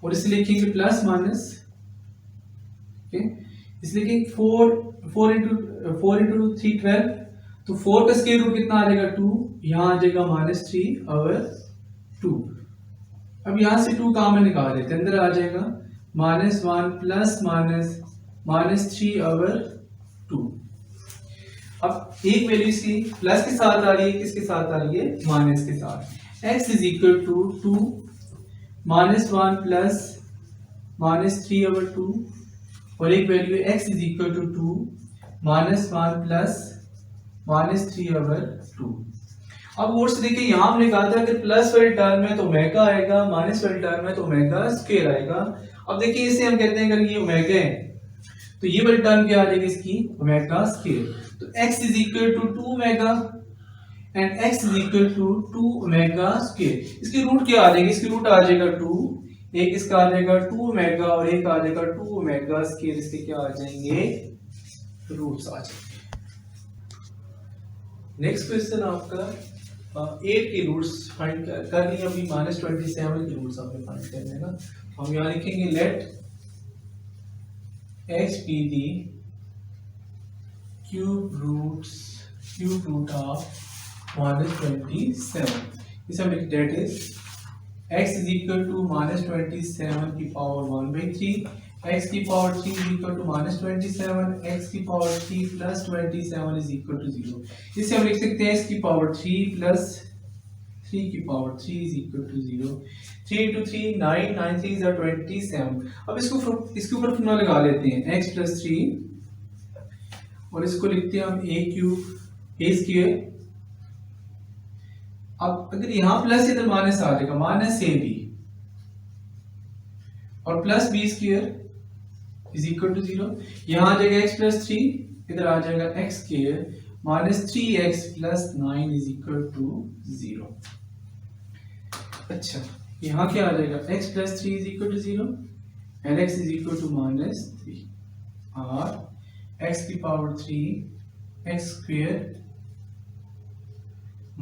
A: और इसे लिखेंगे प्लस माइनस, इसे लिखेंगे 4 इंटू 3 12, तो 4 का स्क्वायर रूट कितना आ जाएगा 2, यहाँ आ जाएगा माइनस 3 ओवर 2। अब यहाँ से 2 कॉमन निकाल देते हैं, अंदर आ जाएगा minus 1 plus minus minus 3 over 2। अब एक वैल्यू इसकी प्लस के साथ आ रही है, किसके साथ आ रही है, माइनस के साथ। x is equal to 2 minus 1 plus minus 3 over 2 और एक value x is equal to 2 minus 1 plus minus 3 over 2। अब और से देखिए, यहाँ हमने कहा था कि प्लस वाले टर्म में तो ओमेगा आएगा, माइनस वाले टर्म में तो ओमेगा स्क्वायर आएगा। अब देखिए इसे हम कहते हैं अगर ये ओमेगा है तो ये वाली टर्म क्या आ जाएगी इसकी, ओमेगा स्क्वायर। तो x is equal to 2 omega and x is equal to 2 omega square. इसकी रूट क्या आ जाएगी, इसकी रूट आ जाएगा 2, एक इसका आ जाएगा 2 ओमेगा और एक आ जाएगा 2 ओमेगा स्क्वायर, इसके क्या आ जाएंगे, रूट्स आ जाएंगे। नेक्स्ट क्वेश्चन आपका 8 के रूट्स फाइंड कर लिए, अभी -27 के रूट्स आपने फाइंड करने हैं ना। हम यहाँ लिखेंगे late x be the cube root of -27. इस हम लिख that is x is equal to -27 की पावर 1/3, x की power 3 is equal to -27, x की power 3 plus 27 is equal to 0। इसे हम लिख सकते हैं x की पावर 3 plus 3 की power 3 is equal to 0। 3 into 3 9, 9 3 is 27। अब इसके ऊपर फॉर्मूला लगा लेते हैं, x plus 3 और इसको लिखते हैं हम a क्यूब a स्क्वायर। अब अगर यहाँ प्लस इधर माइनस आ जाएगा, माइनस ab और plus b square is equal to 0। यहाँ आ जाएगा x plus 3, इधर आ जाएगा x square minus 3x plus 9 is equal to 0। अच्छा, यहाँ क्या आ जाएगा, x plus 3 is equal to 0 and x is equal to -3 और x की power 3 x square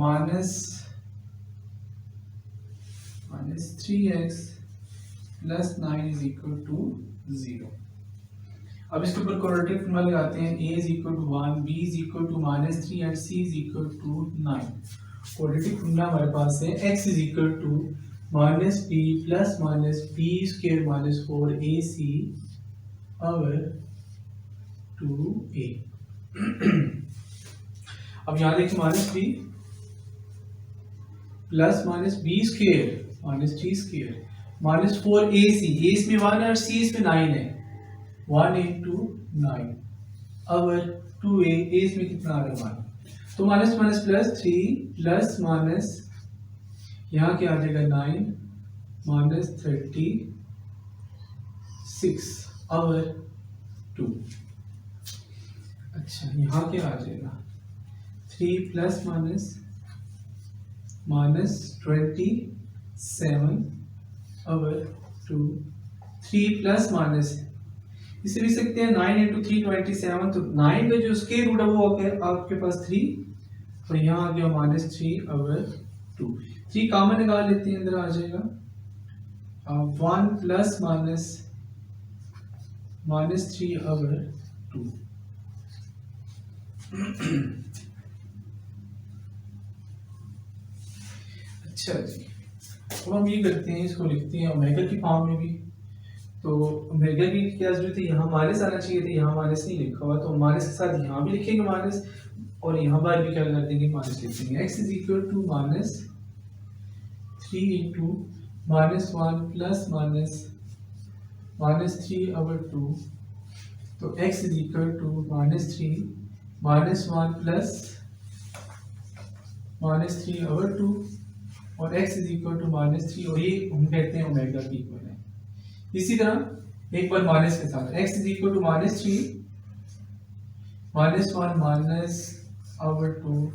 A: minus 3x plus 9 is equal to 0। अब इसके ऊपर क्वाड्रेटिक फॉर्मूला लगाते हैं, a is equal to 1, b is equal to -3 and c is equal to 9। Quadratic formula हमारे पास है x is equal to -b plus -b square minus 4ac over 2a। अब यहाँ देखिए -b plus -b square -3 square minus 4ac, a इसमें 1 है और c इसमें 9 है, 1 into 9 over 2a, a इसमें कितना आ रहा है 1, तो minus minus plus 3 plus minus यहाँ क्या आ जाएगा 9 माइनस 36 ओवर 2। अच्छा, यहाँ क्या आ जाएगा 3 plus minus minus 27 over 2, 3 plus minus, इसे लिख सकते हैं 9 into 3 27, तो 9 का जो स्क्वायर रूट है वो आपके पास 3, तो यहाँ आ गया -3 ओवर 2। 3 कॉमन निकाल लेते हैं, अंदर आ जाएगा 1 प्लस माइनस 3 ओवर 2। अच्छा जी, अब हम ये करते हैं, इसको लिखते हैं ओमेगा की फॉर्म में भी। तो ओमेगा की क्या जरूरत है, यहाँ माइनस आना चाहिए था, यहाँ माइनस नहीं लिखा हुआ, तो माइनस के साथ यहाँ भी लिखेंगे माइनस, और यहाँ पर भी क्या कर देंगे, माइनस लिख देंगे। x is equal to minus 3 into minus 1 plus minus 3 over 2। तो x is equal to minus 3 minus 1 plus minus 3 over 2, और x is equal to minus 3, और ये हम कहते हैं ओमेगा की इक्वल है। इसी तरह एक बार माइनस के साथ x is equal to minus 3 minus 1 minus over 2,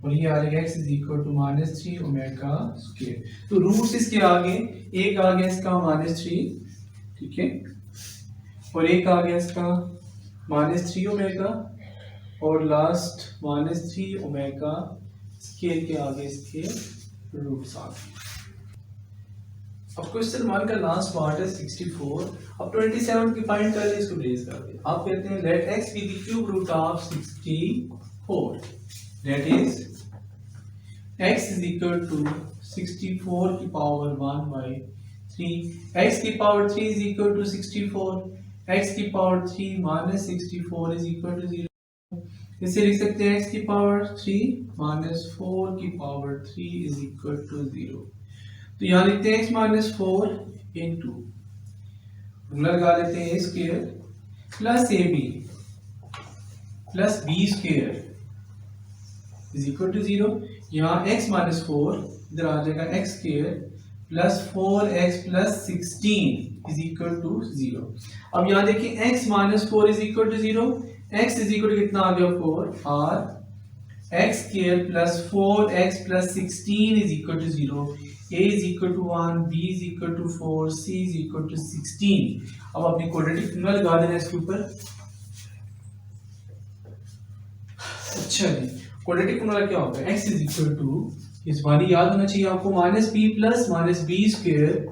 A: और ये आ जाएगा x is equal to minus 3 omega square. तो रूट्स इसके आगे एक आ गया इसका माइनस 3, ठीक है, और एक आ गया इसका माइनस 3 ओमेगा, और लास्ट माइनस 3 ओमेगा स्क्वायर के आगे इसके रूट्स आ गए। अब क्वेश्चन 1 का लास्ट पार्ट है 64। अब 27 की फाइंड कर ले, इसको रेज कर दे। आप कहते हैं let x be the cube root of 64, that is x is equal to 64 की पावर 1 बाई 3, x की power 3 is equal to 64, x की power 3 minus 64 is equal to 0। इसे लिख सकते हैं x की पावर 3 माइनस 4 की पावर 3 इज इक्वल टू 0। तो यहाँ लिखते हैं x माइनस 4 इंटू लगा लेते हैं a square plus a b plus b square is equal to 0। यहाँ x माइनस 4 इधर आ जाएगा x square plus 4x plus 16 is equal to 0। अब यहाँ देखिए x minus 4 is equal to 0, x is equal to कितना आ गया 4, और x square plus 4x plus 16 is equal to 0, a is equal to 1, b is equal to 4, c is equal to 16। अब अपनी quadratic formula लगा देना इसके ऊपर। अच्छा जी, क्वाड्रेटिक फॉर्मूला क्या होता है, x इज इक्वल टू, इस बारी याद होना चाहिए आपको, minus B plus minus B square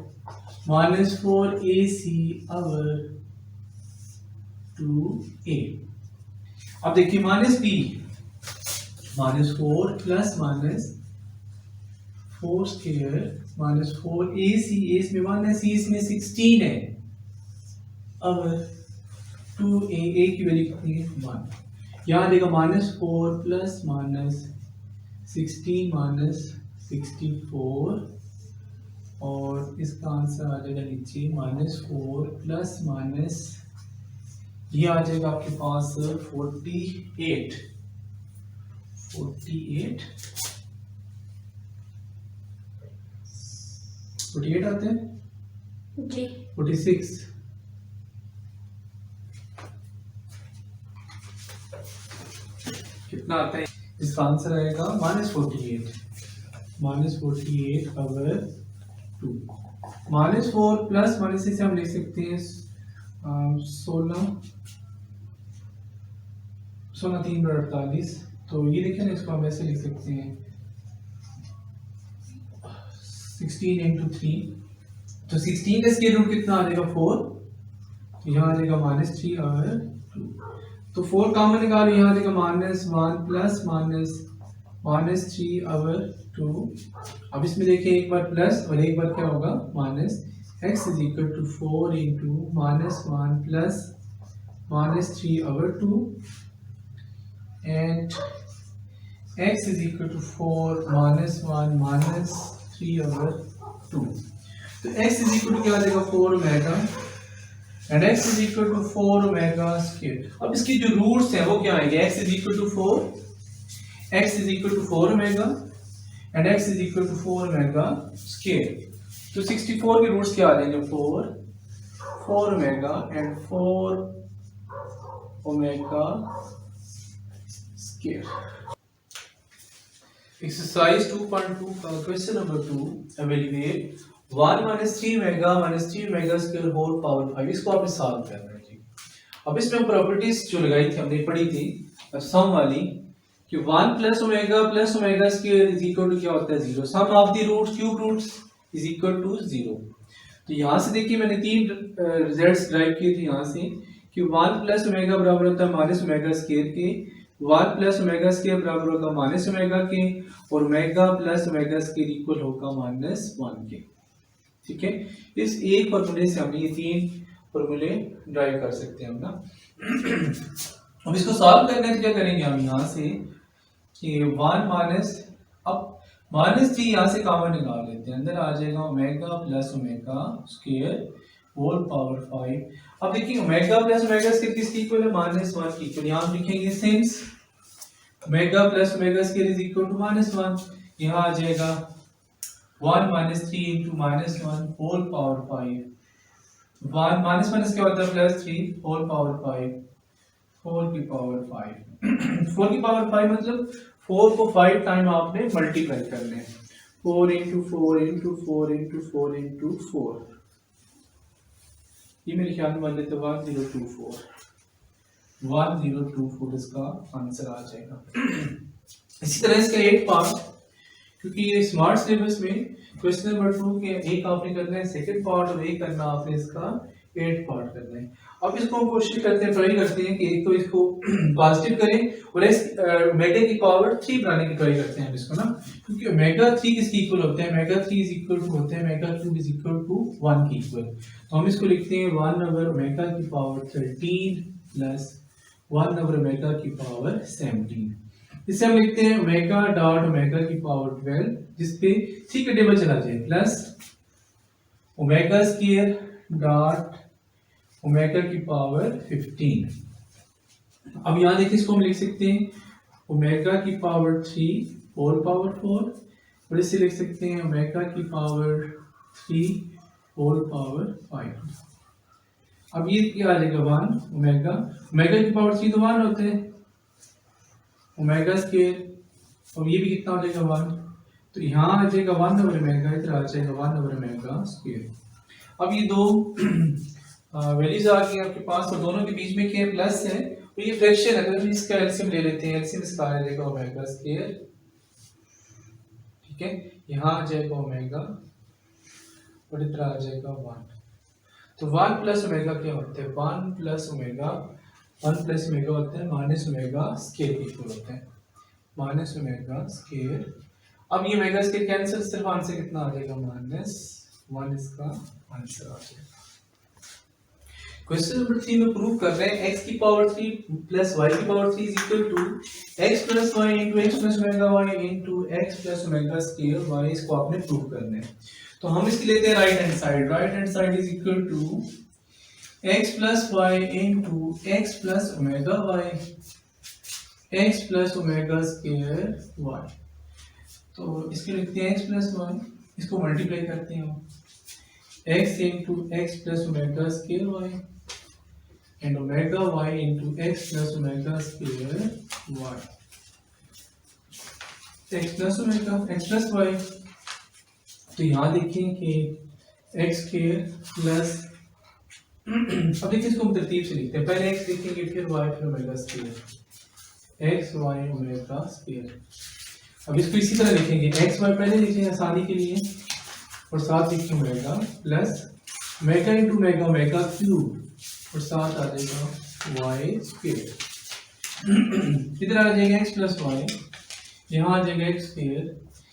A: minus 4ac over 2a। अब देखिए minus b minus 4 plus minus 4 square minus 4ac, a इसमें 1 है, c इसमें 16 है, ओवर 2a की वैल्यू कितनी है 1। यहाँ देगा माइनस 4 प्लस माइनस 16 माइनस 64, और इसका आंसर आ जाएगा नीचे माइनस 4 प्लस माइनस, ये आ जाएगा आपके पास 48 आते हैं जी, 46 कितना आता है, इसका आंसर आएगा minus 48 over 2। Minus 4 plus minus से हम लिख सकते हैं 16 3 बटा 48। तो ये देखिए ना, इसको हम ऐसे लिख सकते हैं 16 इंटू 3, तो 16 का स्क्वायर रूट कितना आ जाएगा 4, तो यहाँ आ जाएगा माइनस 3 ओवर 2। तो 4 कॉमन निकालो, यहाँ आ जाएगा माइनस 1 प्लस माइनस 3 ओवर 2। अब इसमें देखिए एक बार प्लस और एक बार क्या होगा minus, x is equal to 4 into minus 1 plus minus 3 over 2, and x is equal to 4 minus 1 minus 3 over 2। तो x इज इक्वल टू क्या आ जाएगा 4 omega, and x is equal to 4 omega square. अब इसकी जो रूट्स हैं वो क्या आएंगे, x is equal to 4 omega, and x is equal to 4 omega square. तो 64 के रूट्स क्या आ जाएंगे 4 omega and 4 omega square. Exercise 2.2 का question number 2, evaluate 1 minus 3 omega square whole power 5। इसको आपने सॉल्व करना है जी। अब इसमें हम प्रॉपर्टीज जो लगाई थी हमने पढ़ी थी सम वाली, कि 1 plus omega square is equal to क्या होता है 0, sum of the roots cube roots is equal to 0। तो यहाँ से देखिए मैंने तीन रिजल्ट्स ड्राइव किए थे यहाँ से कि 1 प्लस ओमेगा बराबर होता है माइनस ओमेगा स्क्वायर के, 1 प्लस ओमेगा स्क्वायर बराबर होगा माइनस ओमेगा के, और omega plus omega square equal होगा -1 के। ठीक है, इस एक फॉर्मूले से हम ये तीन फॉर्मूले ड्राइव कर सकते हैं हम ना। अब इसको सॉल्व करने के क्या करेंगे हम यहाँ से कि 1 माइनस, अब -3 यहाँ से कॉमन निकाल लेते हैं, अंदर आ जाएगा omega plus omega square whole power 5। अब देखिए ओमेगा प्लस ओमेगा स्क्वायर किसकी इक्वल है -1 की इक्वल, यहाँ हम लिखेंगे since omega plus omega square is equal to -1, यहाँ आ जाएगा 1 minus 3 into -1 whole power 5, 1 minus minus क्या होता है +3 होल पावर 5, 4 की पावर 5 4 की पावर 5 मतलब 4 को 5 टाइम आपने मल्टीप्लाई करना है, 4 इंटू 4 इंटू 4 इंटू 4 इंटू 4, ये मेरे ख्याल में मान लेते 1024 इसका आंसर आ जाएगा। इसी तरह इसका 8 पार्ट, क्योंकि ये स्मार्ट सिलेबस में क्वेश्चन नंबर 2 के एक आपने करना है सेकंड पार्ट और एक करना आपने इसका 8 पार्ट करना है। अब इसको हम कोशिश करते हैं, ट्राई करते हैं कि एक तो इसको पॉजिटिव करें और इस ओमेगा की पावर 3 बनाने की ट्राई करते हैं इसको ना, क्योंकि ओमेगा 3 किसकी इक्वल होता है, ओमेगा 3 इज इक्वल टू होता है ओमेगा 2 इज इक्वल टू 1 की इक्वल। तो हम इसको लिखते हैं 1 ओवर ओमेगा की पावर 13 प्लस 1 ओवर ओमेगा की पावर 17। इसे हम लिखते हैं ओमेगा डॉट ओमेगा की पावर 12, जिसपे 3 का टेबल चला जाए, plus omega square dot omega की पावर 15। अब यहाँ देखिए इसको हम लिख सकते हैं ओमेगा की पावर 3 होल पावर 4, और इसे लिख सकते हैं ओमेगा की पावर 3 होल पावर 5। अब ये क्या आ जाएगा 1 ओमेगा, ओमेगा की पावर 3 तो 1 होते हैं, ओमेगा स्क्वायर, और ये भी कितना हो जाएगा 1, तो यहाँ आ जाएगा 1 ओवर ओमेगा, इधर आ जाएगा 1 ओवर ओमेगा स्क्वायर। अब ये दो वैल्यूज आ गई आपके पास, और दोनों के बीच में क्या प्लस है, तो ये फ्रैक्शन है, अगर इसका एलसीएम ले लेते हैं, एलसीएम इसका आ जाएगा ओमेगा स्क्वायर, ठीक है, यहाँ आ जाएगा ओमेगा और इधर आ जाएगा 1। तो 1 प्लस ओमेगा क्या होता है, 1 प्लस ओमेगा होता है माइनस ओमेगा स्क्वायर की इक्वल होता है, माइनस ओमेगा स्क्वायर। अब ये ओमेगा स्क्वायर कैंसिल, सिर्फ आंसर कितना आ जाएगा -1, इसका आंसर आ जाएगा। क्वेश्चन नंबर 3 में प्रूव कर रहे हैं x की पावर 3 प्लस y की power 3 is equal to x plus y into x plus omega y into x plus omega square y, इसको आपने प्रूव करना है। तो हम इसकी लेते हैं right hand side is equal to x plus y into x plus omega y, x plus omega square y। तो इसके लिखते हैं x प्लस y, इसको मल्टीप्लाई करते हैं हम, x into x plus omega square y and omega y into x plus omega square y, x plus omega x plus y। तो यहाँ देखें कि x square plus अब देखिए इसको हम तरतीब से लिखते हैं, पहले x लिखेंगे फिर y फिर omega square, x y omega square. अब इसको इसी तरह लिखेंगे, x y पहले लिखेंगे आसानी के लिए, और साथ लिखेंगे omega plus omega into omega omega cube, और साथ आ जाएगा वाई स्क्वायर, इधर आ जाएगा x प्लस वाई, यहाँ आ जाएगा x स्क्वायर।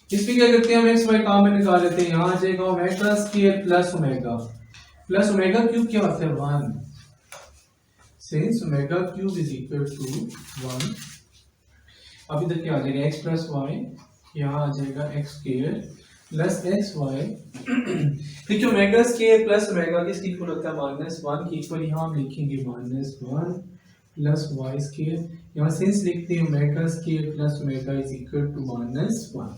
A: इसमें क्या करते हैं हम x y कॉमन निकाल लेते हैं, यहाँ आ जाएगा omega square plus omega cube क्या होता है 1, since omega cube is equal to 1। अब इधर क्या आ जाएगा x प्लस वाई, यहाँ आ जाएगा x square plus x y. देखिए ओमेगा स्क्वायर प्लस ओमेगा किसकी इक्वल होता है -1 की इक्वल, यहाँ हम लिखेंगे -1 प्लस वाई स्क्वायर, यहाँ सिंस लिखते हैं omega square plus omega is equal to -1।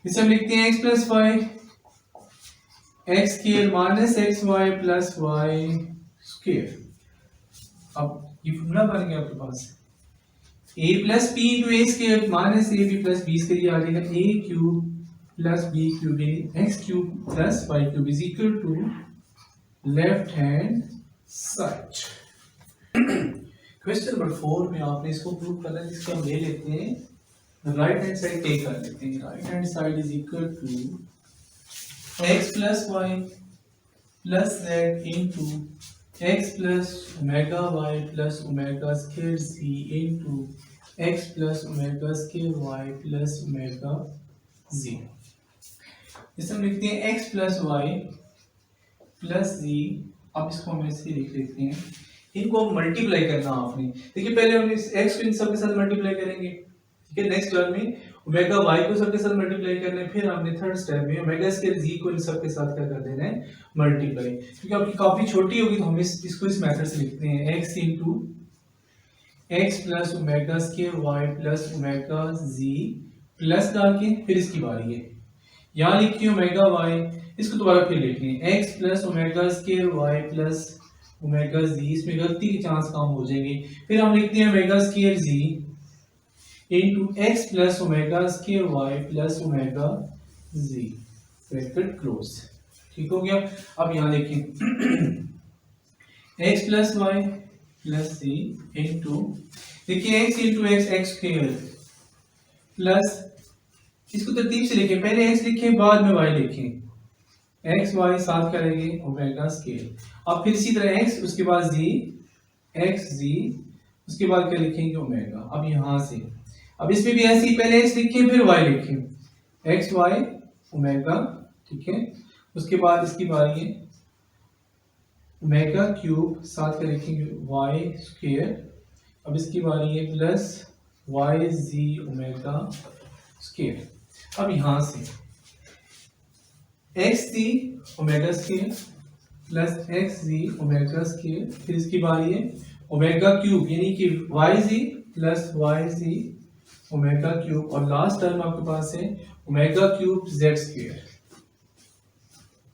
A: इसे हम लिखते हैं x plus y, x square minus x y plus Y square. अब ये फॉर्मूला बन गया आपके पास, a plus b into a square minus a b plus b square, आ जाएगा a cube plus b cube x cube plus y cube is equal to left hand side. Question number 4 में आपने इसको prove करना है, जिसको हम ले लेते हैं राइट हैंड साइड टेक कर लेते हैं। Right hand side is equal to x plus Y plus Z into X plus omega Y plus omega square C into X plus omega square Y plus omega Z. इसे हम लिखते हैं x plus Y plus Z. अब इसको हम ऐसे लिख लेते हैं, इनको मल्टीप्लाई करना आपने। देखिए पहले हम इस x को इन सब के साथ मल्टीप्लाई करेंगे, ठीक है। नेक्स्ट टर्म में ओमेगा y को सब के साथ मल्टीप्लाई करना है, फिर हमने थर्ड स्टेप में ओमेगा स्क्वायर z को इन सब के साथ क्या कर देना है, मल्टीप्लाई। क्योंकि आपकी काफी छोटी होगी तो हम इसको इस मेथड से लिखते हैं x into X plus omega square y plus omega z plus डाल के फिर इसकी बारी है, यहाँ लिखिए ओमेगा y, इसको दोबारा फिर लिखनी है x plus omega square y plus omega z। इसमें गलती के चांस कम हो जाएंगे। फिर हम लिखते हैं omega square z into x plus omega square y plus omega z, bracket close. ठीक हो गया। अब यहाँ देखिए x प्लस वाई प्लस z इंटू, देखिए x into x square plus, इसको तरतीब से लिखें, पहले x लिखें बाद में y लिखें, x y साथ करेंगे ओमेगा स्क्वायर। अब फिर इसी तरह x उसके बाद z x z उसके बाद क्या लिखेंगे ओमेगा। अब यहाँ से अब इसमें भी ऐसे ही पहले x लिखें फिर y लिखें x y ओमेगा, ठीक है। उसके बाद इसकी बारी है ओमेगा क्यूब साथ का लिखेंगे y स्क्वायर। अब इसकी बारी है plus y z omega square. अब यहाँ से एक्स जी ओमेगा स्क्वायर प्लस एक्स जी ओमेगा स्क्वायर, फिर इसकी बारी है ओमेगा क्यूब यानी कि वाई जी प्लस वाई जी ओमेगा क्यूब, और लास्ट टर्म आपके पास है ओमेगा क्यूब जेड स्क्वायर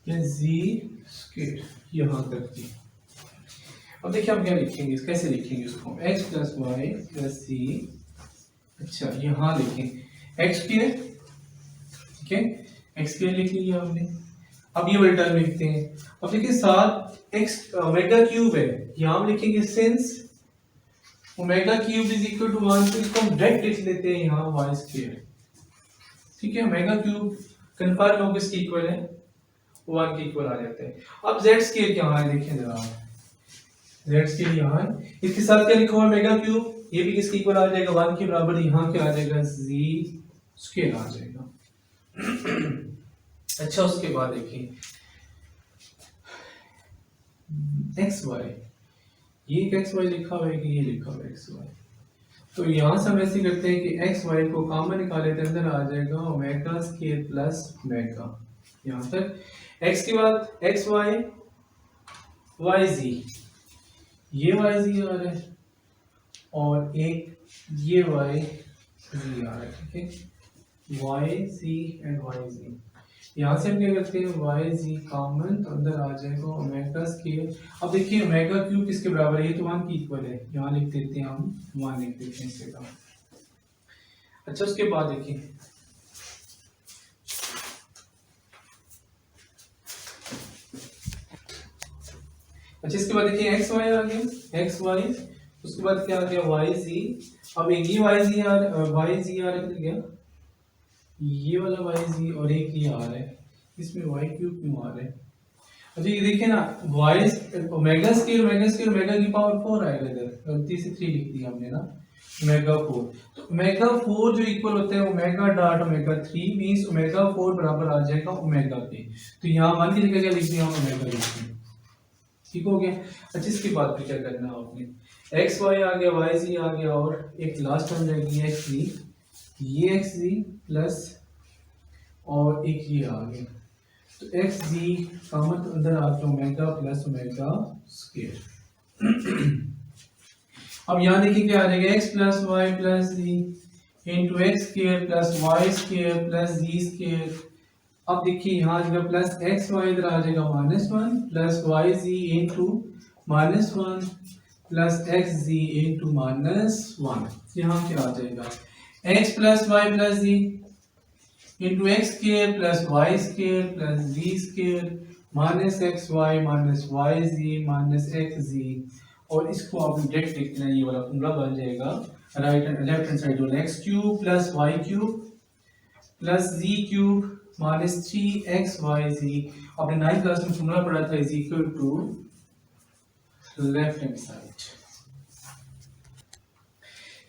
A: या जी स्क्वायर यहाँ तक की। अब देखिए हम क्या लिखेंगे, कैसे लिखेंगे उसको, एक्स प्लस वाई प्लस सी, अच्छा यहाँ लिखें एक्स स्क्वायर, ठीक है, एक्स स्क्वायर लिख लिया हमने। अब ये वाला टर्म लिखते हैं। अब देखिए साथ एक्स ओमेगा क्यूब है, यहाँ हम लिखेंगे since omega cube is equal to 1, तो इसको हम डायरेक्ट लिख लेते हैं यहाँ वाई स्क्वायर, ठीक है। ओमेगा क्यूब कंफर्म हो किसके इक्वल है, 1 के इक्वल आ जाता है। अब जेड स्क्वायर क्या है, देखिए जरा जेड स्क्वायर यहाँ है, इसके साथ क्या लिखा हुआ ओमेगा क्यूब, ये भी किसके इक्वल आ जाएगा, 1 के बराबर। यहाँ क्या आ जाएगा, जी स्क्वायर आ जाएगा। अच्छा उसके बाद देखिए एक्स वाई, ये एक एक्स वाई लिखा हुआ है कि ये लिखा हुआ है एक्स वाई, तो यहां से हम ऐसे करते हैं कि एक्स वाई को कॉमन निकाले तो अंदर आ जाएगा ओमेगा स्क्वायर प्लस ओमेगा यहां तक। एक्स के बाद एक्स वाई वाई जी, ये वाई जी आ रहा है और एक ये वाई जी आ रहा है, ठीक है, वाई जी एंड वाई जी। यहाँ से हम क्या करते हैं वाई जी कॉमन, तो अंदर आ जाएगा ओमेगा स्क्वायर। अब देखिए ओमेगा क्यूब किसके बराबर है, ये तो 1 की इक्वल है, यहाँ लिख देते हैं हम 1 लिख देते हैं इसके बाद। अच्छा उसके बाद देखिए अच्छा इसके बाद देखिए एक्स वाई आ गया, एक्स वाई, उसके बाद क्या आ गया वाई जी। अब एक ये वाई जी आ गया, ये वाला वाई जी और एक ये आ रहा है, इसमें वाई क्यूब क्यों आ रहा है। अच्छा ये देखिए ना वाई ओमेगा स्क्वायर ओमेगा की पावर 4 आएगा इधर, गलती से 3 लिख दिया हमने ना, ओमेगा 4। तो ओमेगा 4 जो इक्वल होता है omega dot omega 3 means omega 4 बराबर आ जाएगा ओमेगा के, तो यहाँ 1 की जगह क्या लिख दिया ओमेगा लिख दिया, ठीक हो गया। अच्छा इसके बाद फिर क्या करना है आपने, एक्स वाई आ गया, वाई जी आ गया, और एक लास्ट टर्म रहेगी एक्स जी, ये एक्स जी प्लस और एक ये आ गया, तो एक्स जी कॉमन अंदर आ गया ओमेगा प्लस ओमेगा स्क्वायर। अब यहाँ देखिए क्या आ जाएगा, X plus Y plus Z into x square plus Y square plus Z square. अब देखिए यहाँ आ जाएगा प्लस एक्स वाई, इधर आ जाएगा -1 plus Y Z into -1 plus X Z into -1। यहाँ क्या आ जाएगा X plus Y plus Z into x square plus Y square plus Z square minus x Y Z minus X Z और इसको आपने डायरेक्ट लिखना है, ये वाला फॉर्मूला बन जाएगा लेफ्ट हैंड साइड वाला x cube plus y cube plus z cube minus 3xyz। आपने 9th क्लास में फॉर्मूला पढ़ा था is equal to left hand side.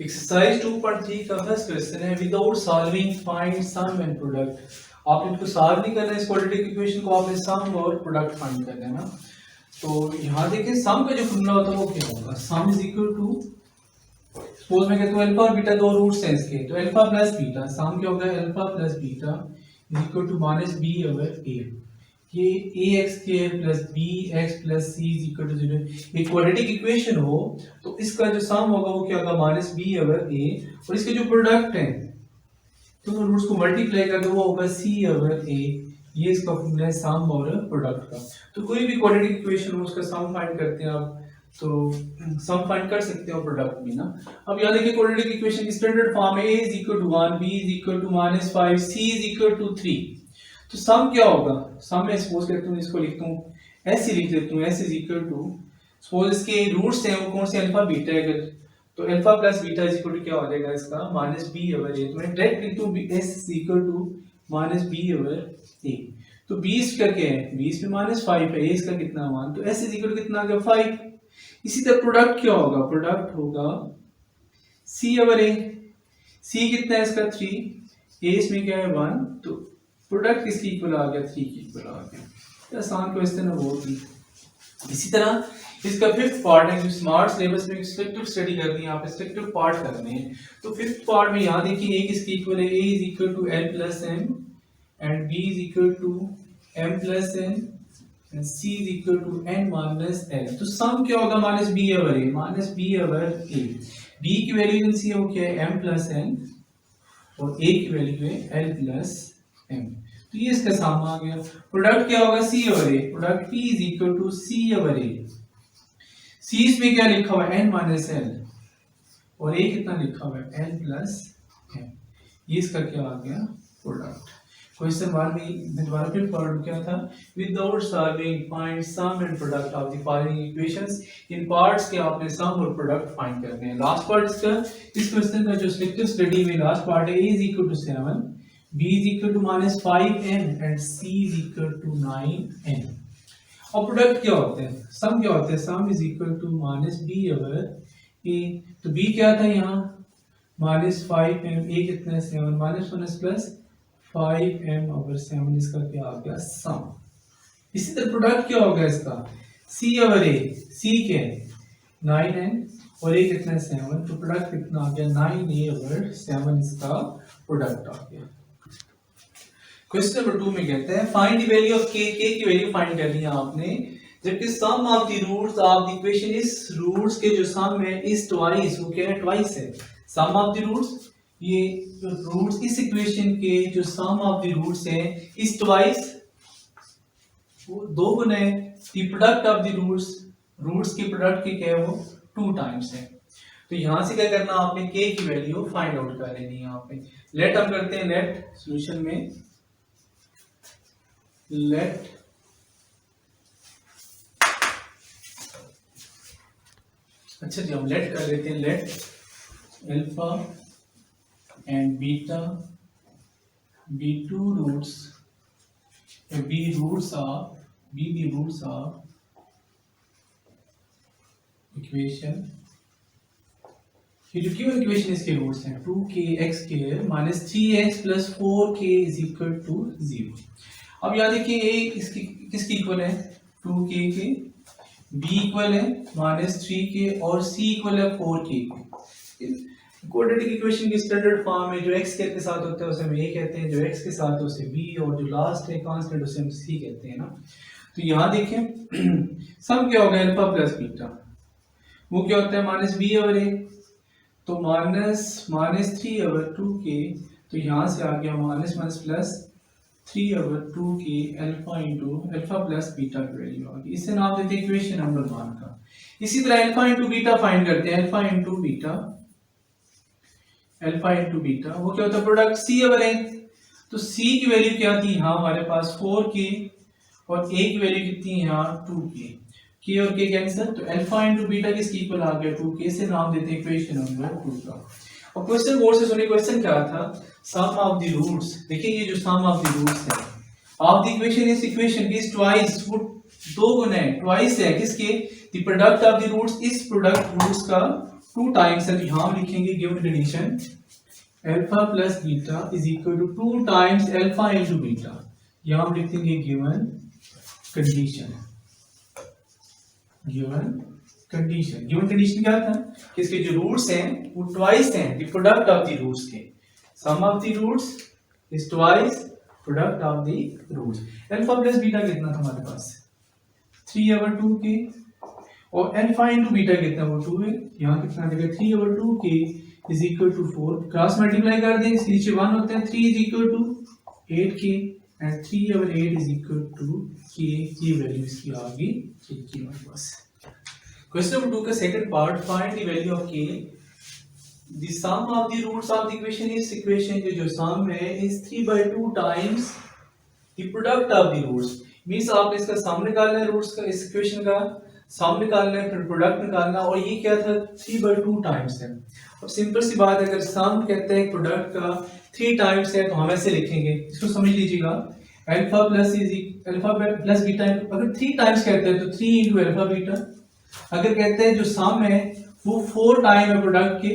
A: Exercise 2.3 का फर्स्ट क्वेश्चन है without solving find sum and product. आपने इसको solve नहीं करना है, इस क्वाड्रेटिक इक्वेशन को आपने सम और प्रोडक्ट फाइंड करना है ना। तो यहाँ देखिए सम का जो फॉर्मूला होता है वो क्या होगा, sum is equal to, suppose मैं कहता हूँ अल्फा और बीटा दो रूट्स हैं इसके, तो अल्फा प्लस बीटा, सम क्या होगा alpha plus beta is equal to minus B over A. ये ax square plus bx plus c is equal to 0। एक क्वाड्रेटिक इक्वेशन हो तो इसका जो सम होगा वो क्या होगा माइनस b ओवर a, और इसके जो प्रोडक्ट है दोनों रूट्स को मल्टीप्लाई करके वो होगा c ओवर a। ये इसका फॉर्मूला है सम और प्रोडक्ट का। तो कोई भी क्वाड्रेटिक इक्वेशन हो उसका सम फाइंड करते हैं आप, तो सम फाइंड कर सकते हो प्रोडक्ट भी ना। अब यहाँ देखिए क्वाड्रेटिक इक्वेशन की स्टैंडर्ड फॉर्म है a is equal to 1, b is equal to minus 5, c is equal to 3। तो सम क्या होगा, सम में सपोज करता हूँ इसको लिखता हूँ ऐसे लिख देता हूँ, s is equal to, suppose इसके रूट्स हैं वो कौन से अल्फा बीटा है, अगर तो alpha plus beta is equal to क्या हो जाएगा इसका माइनस b ओवर a। तो मैं डायरेक्ट लिख दूँ s is equal to minus b over a। तो 20 का क्या है, 20 में माइनस 5 है, a इसका कितना 1, तो s इज इक्वल टू कितना आ गया 5। इसी तरह प्रोडक्ट क्या होगा, प्रोडक्ट होगा c ओवर a, c कितना है इसका 3, a इसमें क्या है 1, तो प्रोडक्ट किसकी इक्वल आ गया 3 की इक्वल आ गया। आसान क्वेश्चन है बहुत ही। इसी तरह इसका फिफ्थ पार्ट है, जो स्मार्ट सिलेबस में स्ट्रक्चर स्टडी करनी है, आप स्ट्रक्चर पार्ट करने हैं। तो फिफ्थ पार्ट में यहाँ देखिए a किसकी इक्वल है, a is equal to l plus m and b is equal to m plus n and c is equal to n minus l। तो सम क्या होगा minus b over a, minus b over a। b की value सी है वो क्या है m plus n और a की वैल्यू है l प्लस m। तो ये इसका सम आ गया। प्रोडक्ट क्या होगा c over a, product p is equal to c over a। c इसमें क्या लिखा हुआ है n माइनस l और a कितना लिखा हुआ है l प्लस m। ये इसका क्या आ गया प्रोडक्ट। क्वेश्चन 1 में दोबारा फिर पढ़ क्या था, without solving find sum and product of the following equations. इन पार्ट्स के आपने सम और प्रोडक्ट फाइंड करने हैं। लास्ट पार्ट इसका, इस क्वेश्चन का जो स्ट्रक्चर स्टडी में लास्ट पार्ट है, a is equal to 7, b is equal to minus 5n and c is equal to 9n। और प्रोडक्ट क्या होते हैं, सम क्या होते हैं, sum is equal to minus b over a। तो b क्या था यहाँ माइनस 5m, a कितना है 7, minus minus plus 5m over 7, इसका क्या आ गया सम। इसी तरह प्रोडक्ट क्या होगा इसका c ओवर a, c क्या है 9n और a कितना है 7, तो प्रोडक्ट कितना आ गया 9a ओवर 7, इसका प्रोडक्ट आ गया। क्वेश्चन नंबर 2 में कहते हैं find the value of k, k की वैल्यू फाइंड करनी है आपने, जबकि sum of the roots of the equation इस रूट्स के जो सम है इस ट्वाइस, वो क्या है ट्वाइस है। सम ऑफ द रूट्स, ये रूट्स इस इक्वेशन के जो सम ऑफ द रूट्स है इस ट्वाइस, वो 2 गुना है। The product of the roots, roots के प्रोडक्ट के क्या है वो 2 टाइम्स है। तो यहां से क्या करना आपने k की वैल्यू फाइंड आउट कर लेनी है आपने। लेट हम करते हैं, लेट सॉल्यूशन में लेट अच्छा जी हम लेट कर लेते हैं, let alpha and beta be two roots, be roots of equation. ये जो क्यों इक्वेशन इसके रूट्स हैं 2kx square minus 3x plus 4k is equal to 0। अब यहाँ देखिए a इसकी किसकी इक्वल है 2k के, b इक्वल है माइनस 3k और c इक्वल है 4k के। क्वाड्रेटिक इक्वेशन की स्टैंडर्ड फॉर्म में जो x के साथ होता है उसे हम a कहते हैं, जो x के साथ है उसे b, और जो लास्ट है कांस्टेंट उसे हम c कहते हैं ना। तो यहाँ देखें सम क्या होगा अल्फा प्लस बीटा, वो क्या होता है माइनस b ओवर a, तो माइनस 3 ओवर 2k, तो यहाँ से आ गया minus minus plus 3 over 2k alpha into alpha plus beta की वैल्यू आ गई। इसे नाम देते हैं इक्वेशन नंबर 1 का। इसी तरह अल्फा इंटू बीटा फाइंड करते हैं, अल्फा इंटू बीटा वो क्या होता है प्रोडक्ट c ओवर a। तो c की वैल्यू क्या थी यहाँ हमारे पास 4k और a की वैल्यू कितनी है यहाँ 2k। के और के कैंसिल, तो अल्फा इंटू बीटा किसकी इक्वल आ गया 2k से नाम देते हैं इक्वेशन नंबर 2 का। और क्वेश्चन गौर से सुनिए, क्वेश्चन क्या था, सम ऑफ द रूट्स। देखिए ये जो सम ऑफ द रूट्स है ऑफ द इक्वेशन, इस इक्वेशन की ट्वाइस, वो दो गुना है, ट्वाइस है किसके, the product of the roots, इस प्रोडक्ट रूट्स का 2 टाइम्स है। तो यहां हम लिखेंगे given condition alpha plus beta is equal to 2 times alpha into beta. यहां हम लिख देंगे given condition, given condition. Given condition क्या था कि इसके जो रूट्स हैं वो ट्वाइस हैं the product of the roots के, sum of the roots is twice product of the roots. Alpha plus beta कितना था हमारे पास 3/2k, और अल्फा इनटू बीटा कितना वो 2 है, यहां कितना देगा 3/2k is equal to 4, cross multiply कर दें, इसके नीचे 1 होता है, 3 is equal to 8k and 3/8 is equal to k, ये वैल्यू इसकी आ गई k हमारे पास। क्वेश्चन नंबर 2 का second part, find the value of k, the sum of the roots of the equation, इस इक्वेशन के जो सम है is 3/2 times the product of the roots. Means आपने इसका सम निकालना है, रूट्स का, इस इक्वेशन का सम निकालना है, फिर प्रोडक्ट निकालना, और ये क्या था 3/2 टाइम्स है। अब सिंपल सी बात है, अगर सम कहते हैं प्रोडक्ट का 3 टाइम्स है तो हम ऐसे लिखेंगे, इसको समझ लीजिएगा, अल्फा प्लस बीटा, अगर 3 टाइम्स कहते हैं तो 3 इंटू अल्फा बीटा, अगर कहते हैं जो सम है वो 4 टाइम है प्रोडक्ट के,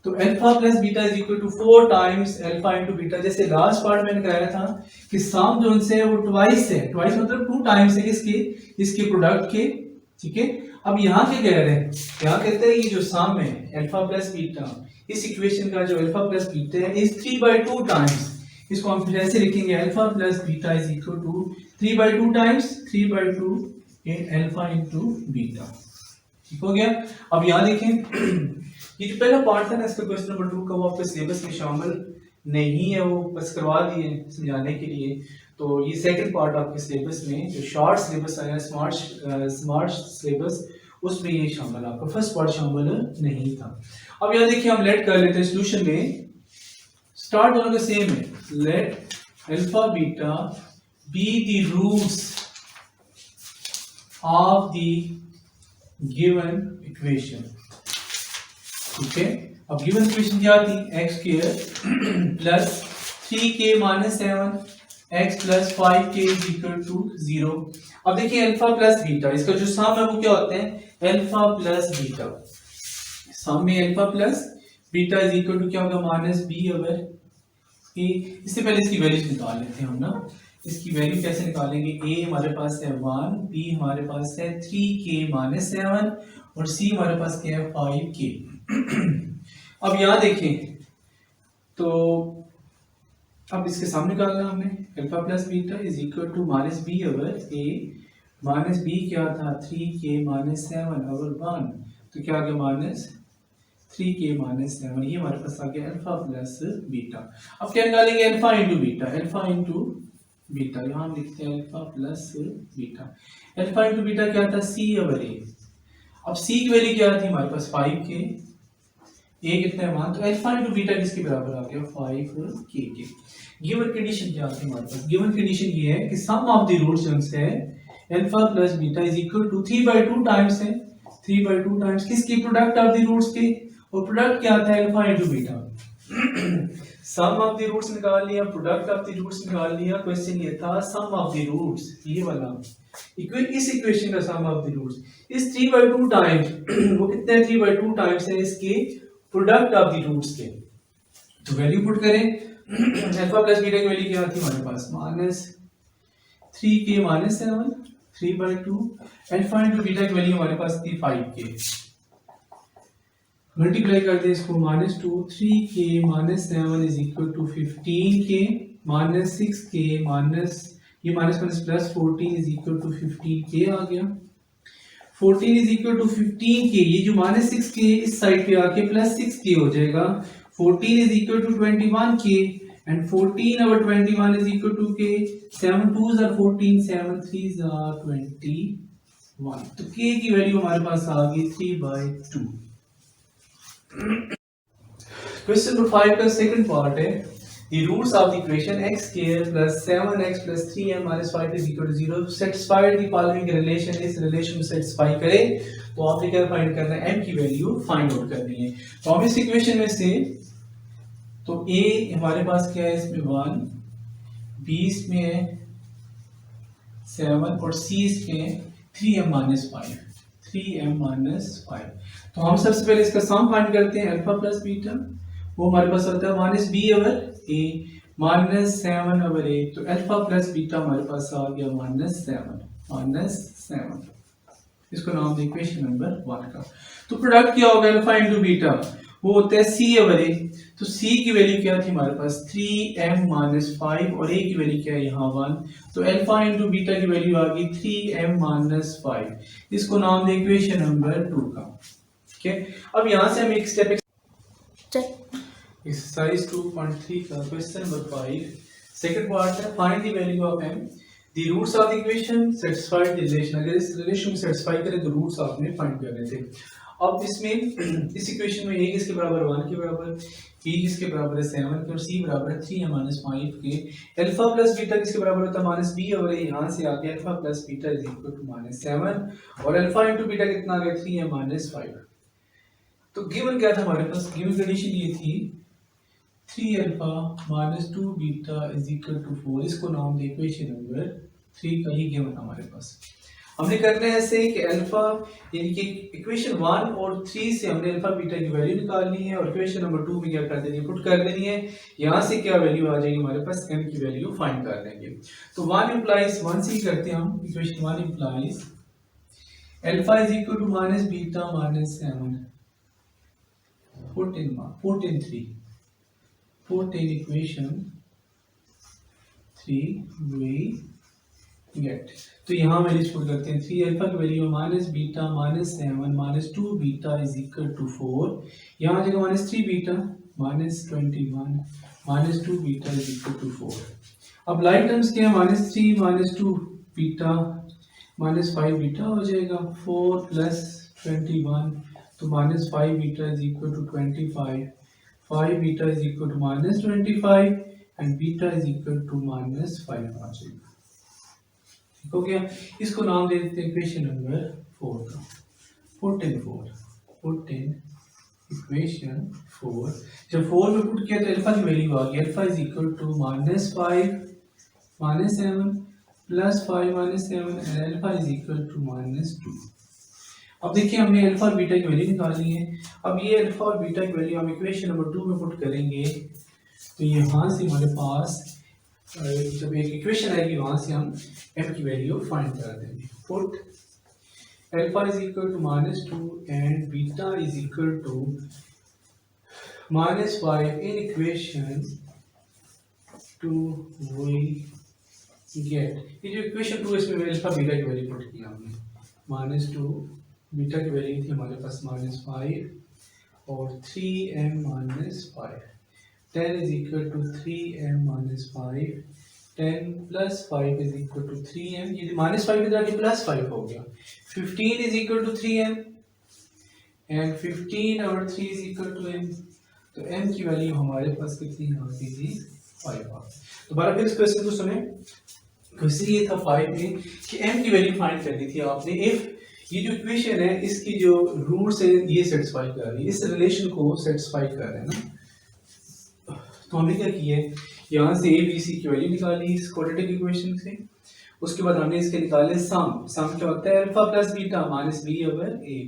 A: तो alpha plus beta is equal to 4 times alpha into beta. जैसे लास्ट पार्ट मैंने कराया था कि सम जो उनसे है वो ट्वाइस है, ट्वाइस मतलब 2 टाइम्स है किसके, इसके प्रोडक्ट के, ठीक है। अब यहाँ क्या कह रहे हैं, यहाँ कहते हैं ये जो सम है अल्फा प्लस बीटा, इस इक्वेशन का जो अल्फा प्लस बीटा है इज 3/2 टाइम्स, इसको हम फिर ऐसे लिखेंगे alpha plus beta is equal to 3/2 times 3/2 alpha into beta, ठीक हो गया। अब यहाँ देखें ये जो पहला पार्ट था ना इसका क्वेश्चन नंबर 2 का, वो आपके सिलेबस में शामिल नहीं है, वो बस करवा दिए समझाने के लिए। तो ये सेकंड पार्ट आपके सिलेबस में जो शॉर्ट सिलेबस आया स्मार्ट सिलेबस, उसमें ये शामिल, आपका फर्स्ट पार्ट शामिल नहीं था। अब यहाँ देखिए हम लेट कर लेते हैं सॉल्यूशन में, स्टार्ट दोनों का सेम है, let alpha beta be the roots of the given equation, ठीक है। अब गिवन इक्वेशन क्या थी, x square plus 3k minus 7 x plus 5k is equal to 0। अब देखिए अल्फा प्लस बीटा, इसका जो सम है वो क्या होते हैं अल्फा प्लस बीटा, सम में alpha plus beta is equal to क्या होगा माइनस b ओवर a। इससे पहले इसकी वैल्यूज निकाल लेते हैं हम ना, इसकी वैल्यू कैसे निकालेंगे, a हमारे पास है 1, b हमारे पास है 3k माइनस 7 और c हमारे पास क्या है 5k। अब यहाँ देखें तो अब इसके सामने निकालना हमने, alpha plus beta is equal to minus B over a, minus b क्या था 3k माइनस 7 ओवर 1, तो क्या आ गया माइनस 3k माइनस 7, ये हमारे पास आ गया अल्फा प्लस बीटा। अब क्या निकालेंगे alpha into beta, alpha into beta, यहाँ हम लिखते हैं alpha plus beta, alpha into beta क्या था c ओवर ए। अब c की वैल्यू क्या थी हमारे पास 5k, a कितना है 1, तो अल्फा इंटू बीटा किसके बराबर आ गया 5k के। गिवन कंडीशन क्या थी हमारे पास, गिवन कंडीशन ये है कि सम ऑफ द रूट्स जो है alpha plus beta is equal to 3/2 times है, 3/2 टाइम्स किसकी प्रोडक्ट ऑफ द रूट्स के, और प्रोडक्ट क्या था alpha into beta. Sum of the roots निकाल लिया, प्रोडक्ट ऑफ द रूट्स निकाल लिया, क्वेश्चन ये था सम ऑफ द रूट्स, ये वाला इस इक्वेशन का सम ऑफ द रूट्स इस 3/2 टाइम्स वो कितने 3/2 टाइम्स है इसके प्रोडक्ट ऑफ द रूट्स के। तो वैल्यू पुट करें, अल्फा प्लस बीटा की वैल्यू क्या थी हमारे पास minus 3k minus 7 3/2, alpha into beta की वैल्यू हमारे पास थी 5k, मल्टीप्लाई कर दे इसको -2 3k minus 7 is equal to 15k minus 6k minus ये minus minus plus 14 is equal to 15k आ गया, 14 इज इक्वल टू 15k, ये जो माइनस 6k इस साइड पे आके प्लस 6k हो जाएगा, 14 is equal to 21k and 14 over 21 is equal to k, 7 2s are 14 7 3s are 21, तो k की वैल्यू हमारे पास आ गई 3/2। क्वेश्चन नंबर 5 का सेकंड पार्ट है, The roots of the equation x square plus 7x plus 3m minus 5 is equal to 0 satisfied the following relation, इस relation को satisfy करे तो आपने क्या फाइंड करना है, m की वैल्यू फाइंड आउट करनी है। तो हम इस इक्वेशन में से तो a हमारे पास क्या है, इसमें 1, b इसमें है 7 और c इसमें है 3m minus 5, 3m minus 5। तो हम सबसे पहले इसका सम फाइंड करते हैं, अल्फा प्लस बीटा, वो हमारे पास होता है minus B over a minus 7 over ए। तो अल्फा प्लस बीटा हमारे पास आ गया माइनस 7। इसको नाम दें इक्वेशन नंबर 1 का। तो प्रोडक्ट क्या होगा, अल्फा इंटू बीटा, वो होता है सी ओवर ए। तो सी की वैल्यू क्या थी हमारे पास 3m माइनस 5 और ए की वैल्यू क्या है यहाँ 1। तो अल्फा इंटू बीटा की वैल्यू आ गई 3m माइनस 5। इसको नाम दें इक्वेशन नंबर 2 का। ठीक है, अब यहाँ से हम एक स्टेप एक्सरसाइज 2.3 का क्वेश्चन नंबर 5 सेकंड पार्ट है, find the value of m the roots of the equation satisfied the relation. अगर इस रिलेशन को सेटिस्फाई करें तो रूट्स आपने फाइंड करने थे। अब इसमें इस इक्वेशन में a किसके बराबर 1 के बराबर, b किसके बराबर है 7 के और c बराबर है 3m माइनस 5 के। अल्फा प्लस बीटा किसके बराबर होता है माइनस b और यहाँ से आ गया alpha plus beta is equal to minus 7 और अल्फा इंटू बीटा कितना आ गया 3m माइनस 5। तो गिवन क्या था हमारे पास, गिवन कंडीशन ये थी 3 alpha minus 2 beta is equal to 4। इसको नाम दे इक्वेशन नंबर 3 का, ये गिवन हमारे पास। हमने करना है ऐसे कि अल्फा यानी कि इक्वेशन 1 और 3 से हमने अल्फा बीटा की वैल्यू निकालनी है और इक्वेशन नंबर 2 में क्या कर देनी है, पुट कर देनी है। यहाँ से क्या वैल्यू आ जाएगी हमारे पास, m की वैल्यू फाइंड कर लेंगे। तो 1 इंप्लाइज 1 से ही करते हैं हम, equation 1 implies alpha is equal to minus beta minus 7 put in equation 3 we get। तो यहाँ वैल्यूज पुट करते हैं, 3 अल्फा की value minus beta minus 7 minus 2 beta is equal to 4। यहाँ आ जाएगा minus 3 beta minus 21 minus 2 beta is equal to 4। अब like terms क्या है, minus 3 minus 2 beta minus 5 beta हो जाएगा 4 प्लस 21 तो minus 5 beta is equal to 25, 5 beta is equal to minus 25 and beta is equal to minus 5 आ जाएगा। ठीक हो गया, इसको नाम दे देते हैं इक्वेशन नंबर 4 का। Put in equation 4। जब 4 में पुट किया तो अल्फा की वैल्यू आ गई, alpha is equal to minus 5 minus 7 plus 5 minus 7 and alpha is equal to minus 2। अब देखिए हमने अल्फा और बीटा की वैल्यू निकालनी है। अब ये अल्फा और बीटा की वैल्यू हम इक्वेशन नंबर 2 में पुट करेंगे तो यहाँ से हमारे पास जब एक इक्वेशन आएगी वहाँ से हम m की वैल्यू फाइंड कर देंगे। Put alpha is equal to minus 2 and beta is equal to minus 5 in equation 2 we get. ये जो इक्वेशन 2 इसमें अल्फा बीटा की वैल्यू पुट किया हमने, माइनस 2 बीटा की वैल्यू थी हमारे पास माइनस 5 और 3m minus 5, 10 is equal to 3m minus 5, 10 plus 5 is equal to 3m, ये माइनस 5 इधर आके प्लस 5 हो गया, 15 is equal to 3m and 15 और 3 इज इक्वल टू m। तो m की वैल्यू हमारे पास कितनी आ गई थी 5 आ। दोबारा फिर इस क्वेश्चन को सुने, क्वेश्चन ये था 5 में कि m की वैल्यू फाइंड करनी थी आपने इफ ये जो इक्वेशन है इसकी जो रूट्स है ये सेटिस्फाई कर रही है, इस रिलेशन को सेटिस्फाई कर रहे हैं ना। तो हमने क्या किया है, यहाँ से a b c की वैल्यू निकाली इस क्वाड्रेटिक इक्वेशन से, उसके बाद हमने इसके निकाले सम क्या होता है alpha plus beta minus b over a,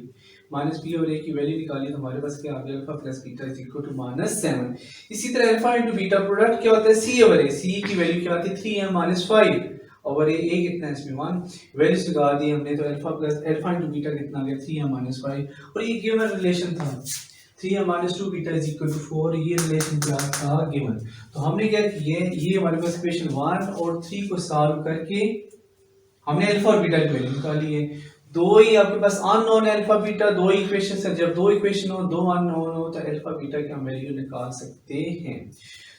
A: minus b over a की वैल्यू निकाली तो हमारे पास क्या आ गया alpha plus beta is equal to minus 7। इसी तरह अल्फा इंटू बीटा प्रोडक्ट क्या होता है c ओवर a, c की वैल्यू क्या आती है 3m माइनस 5 और a कितना है इसमें 1, वैल्यूज निकाल दी हमने तो अल्फा इंटू बीटा कितना आ गया 3m माइनस 5 और ये गिवन रिलेशन था 3m minus 2 beta is equal to 4, ये रिलेशन क्या था गिवन। तो हमने क्या किया है, ये हमारे पास इक्वेशन 1 और 3 को सॉल्व करके हमने अल्फा और बीटा की वैल्यू निकाली है। दो ही आपके पास अननोन अल्फा बीटा, दो ही इक्वेशन है, जब दो इक्वेशन हो दो अननोन हो तो अल्फा बीटा की हम वैल्यू निकाल सकते हैं।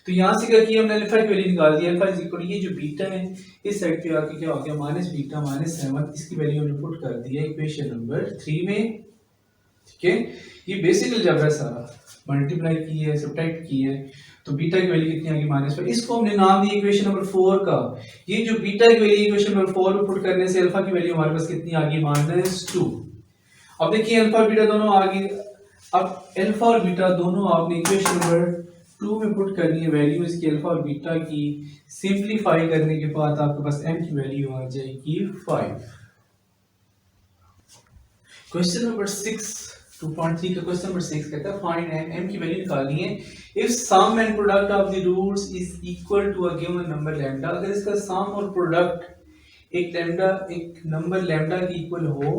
A: तो यहाँ से क्या किया हमने अल्फा की वैल्यू निकाल दी, अल्फा इज इक्वल ये जो बीटा है इस साइड पे आके क्या हो गया माइनस बीटा माइनस 7, इसकी वैल्यू हमने पुट कर दी है इक्वेशन नंबर 3 में। ठीक है, ये बेसिक अलजेब्रा सारा मल्टीप्लाई की है, सब्ट्रैक्ट की है, तो बीटा की वैल्यू कितनी आ गई -5। इसको हमने नाम दिया इक्वेशन नंबर 4 का। ये जो बीटा की वैल्यू इक्वेशन नंबर 4 में पुट करने से अल्फा की वैल्यू हमारे पास कितनी आ गई -2। अब देखिए अल्फा और बीटा दोनों आ गई। अब अल्फा और बीटा दोनों आपने इक्वेशन नंबर 2 में पुट करनी है वैल्यू इसकी अल्फा और बीटा की। सिंपलीफाई करने के बाद आपके पास m की वैल्यू आ जाएगी 5। क्वेश्चन नंबर 6 2.3 का क्वेश्चन नंबर 6 कहता है फाइंड m की वैल्यू निकालनी है if sum and product of the roots is equal to a given number lambda. अगर इसका सम और प्रोडक्ट एक नंबर लैम्डा के इक्वल हो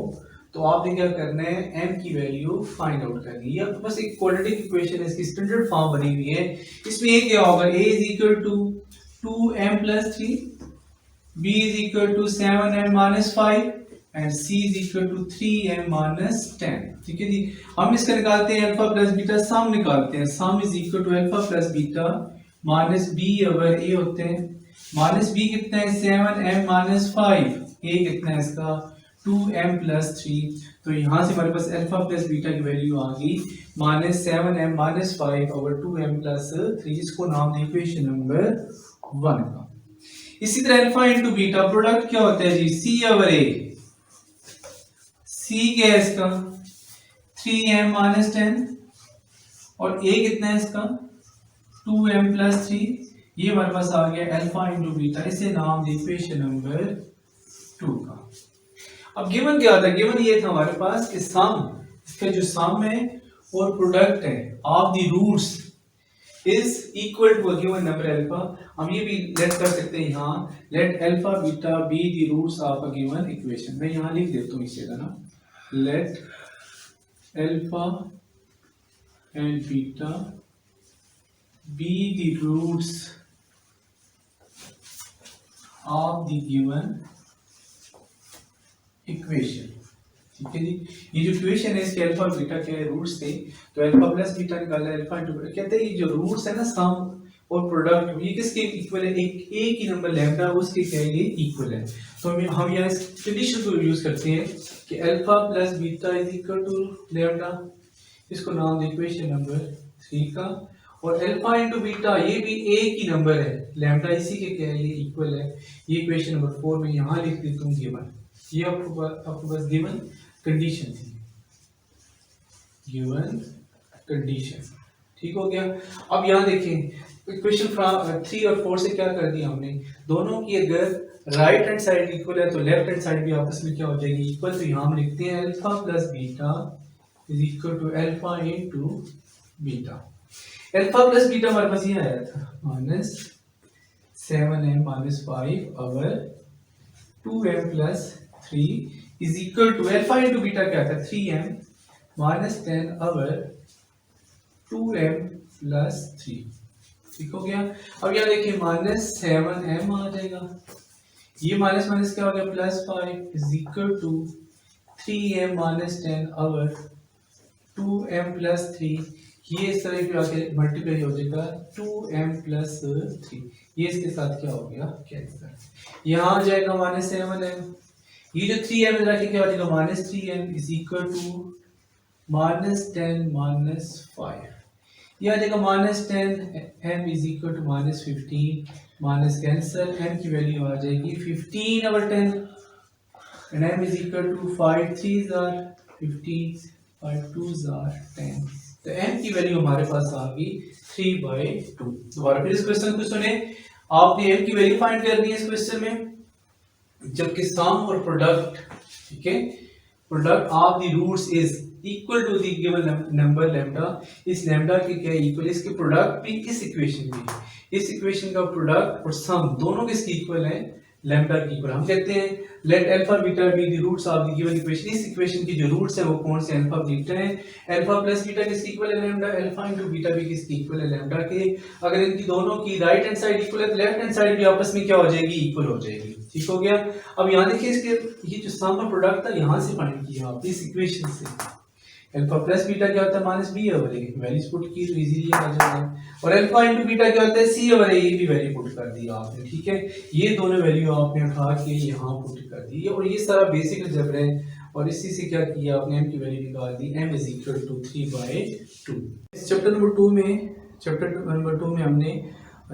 A: तो आपने क्या करना है m की वैल्यू फाइंड आउट करनी है। ये आपके पास एक क्वाड्रेटिक इक्वेशन है, इसकी स्टैंडर्ड फॉर्म बनी हुई है। इसमें ये क्या होगा a is equal to 2m + 3, b is equal to 7m - 5 and c is equal to 3m - 10। ठीक है जी। हम इसका निकालते हैं अल्फा प्लस बीटा, सम निकालते हैं। Sum is equal to alpha plus beta minus b over a होते हैं। माइनस b कितना है 7m - 5, a कितना है इसका 2m + 3। तो यहाँ से हमारे पास अल्फा प्लस बीटा की वैल्यू आ गई -7m - 5 ओवर 2m + 3। इसको नाम दें इक्वेशन नंबर 1 का। इसी तरह अल्फा इंटू बीटा प्रोडक्ट क्या होता है जी c ओवर a। c क्या है इसका 3m - 10 और a कितना है इसका 2m + 3। ये हमारे पास आ गया अल्फा इंटू बीटा, इसे नाम दे इक्वेशन नंबर 2 का। अब गिवन क्या था, गिवन ये था हमारे पास कि सम, इसका जो सम है और प्रोडक्ट है of the roots is equal to a given number alpha. हम ये भी लेट कर सकते हैं यहाँ, let alpha beta be the roots of a given equation. मैं यहाँ लिख देता हूँ इसे ना, let alpha and beta be the roots of the given equation. ठीक है जी। ये जो इक्वेशन है इसके अल्फा बीटा क्या है रूट्स थे, तो अल्फा प्लस बीटा निकाला अल्फा इंटू बीटा। कहते हैं ये जो रूट्स है ना सम और प्रोडक्ट, ये किसके इक्वल है, एक ही नंबर लैम्डा उसके क्या है ये इक्वल है। तो हम यहाँ इस कंडीशन को यूज करते हैं कि alpha plus beta is equal to lambda, इसको नाम दें इक्वेशन नंबर 3 का। और अल्फा इंटू बीटा ये भी एक ही नंबर है लैम्डा, इसी के क्या है ये इक्वल है। ये इक्वेशन नंबर 4 में यहाँ लिख देता हूँ गिवन। ये आपको बस गिवन कंडीशन थी, गिवन कंडीशन। ठीक हो गया। अब यहाँ देखें इक्वेशन 3 और 4 से क्या कर दिया हमने, दोनों की अगर राइट हैंड साइड इक्वल है तो लेफ्ट हैंड साइड भी आपस में क्या हो जाएगी इक्वल। तो यहाँ हम लिखते हैं alpha plus beta is equal to alpha into beta. Alpha plus beta हमारे पास ये आया था -7m - 5 over 2m + 3 is equal to alpha into beta क्या था 3m - 10 ओवर 2m + 3। ठीक हो गया। अब यहाँ देखिए -7m आ जाएगा, ये माइनस माइनस क्या हो गया +5 is equal to 3m - 10 over 2m + 3। ये इस तरह पे आके मल्टीप्लाई हो जाएगा 2m + 3। ये इसके साथ क्या हो गया कैंसिल। यहाँ आ जाएगा -7m, ये जो 3m रखे क्या हो जाएगा -3m इज इक्वल टू -10 - 5। ये आ जाएगा -10m is equal to -15 minus cancel, m की वैल्यू आ जाएगी 15 over 10 and m is equal to 5 3s are 15 5 2s are 10। तो m की वैल्यू हमारे पास आ गई 3/2। दोबारा फिर इस क्वेश्चन को सुने, आपने m की वैल्यू फाइंड करनी है इस क्वेश्चन में, जबकि सम और प्रोडक्ट, ठीक है, product of the roots is equal to the given number lambda. इस लैम्डा के क्या इक्वल, इसके प्रोडक्ट भी इस इक्वेशन में, इस इक्वेशन का प्रोडक्ट और सम दोनों किसके इक्वल है लैम्डा की इक्वल। हम कहते हैं let alpha beta be the roots of the given equation. इस इक्वेशन की जो रूट्स हैं वो कौन से अल्फा बीटा है। अल्फा प्लस बीटा किसके इक्वल है लैम्डा, अल्फा इनटू बीटा भी किसके इक्वल है लैम्डा के। अगर इनकी दोनों की राइट हैंड साइड इक्वल है तो लेफ्ट हैंड साइड भी आपस में क्या हो जाएगी इक्वल हो जाएगी। ठीक हो गया। अब यहाँ देखिए इसके ये जो सम और प्रोडक्ट था यहाँ से फाइंड किया आप इस इक्वेशन से। अल्फा प्लस बीटा क्या होता है -b over a, values put की तो इजीली आ जाता है। और अल्फा इनटू बीटा क्या होता है c ओवर a, ये भी वैल्यू पुट कर दी आपने। ठीक है, ये दोनों वैल्यू आपने उठा के यहाँ पुट कर दी और ये सारा बेसिक अलजेब्रा है। और इसी से क्या किया आपने, m की वैल्यू निकाल दी, m इज इक्वल टू 3/2। इस चैप्टर नंबर 2 में हमने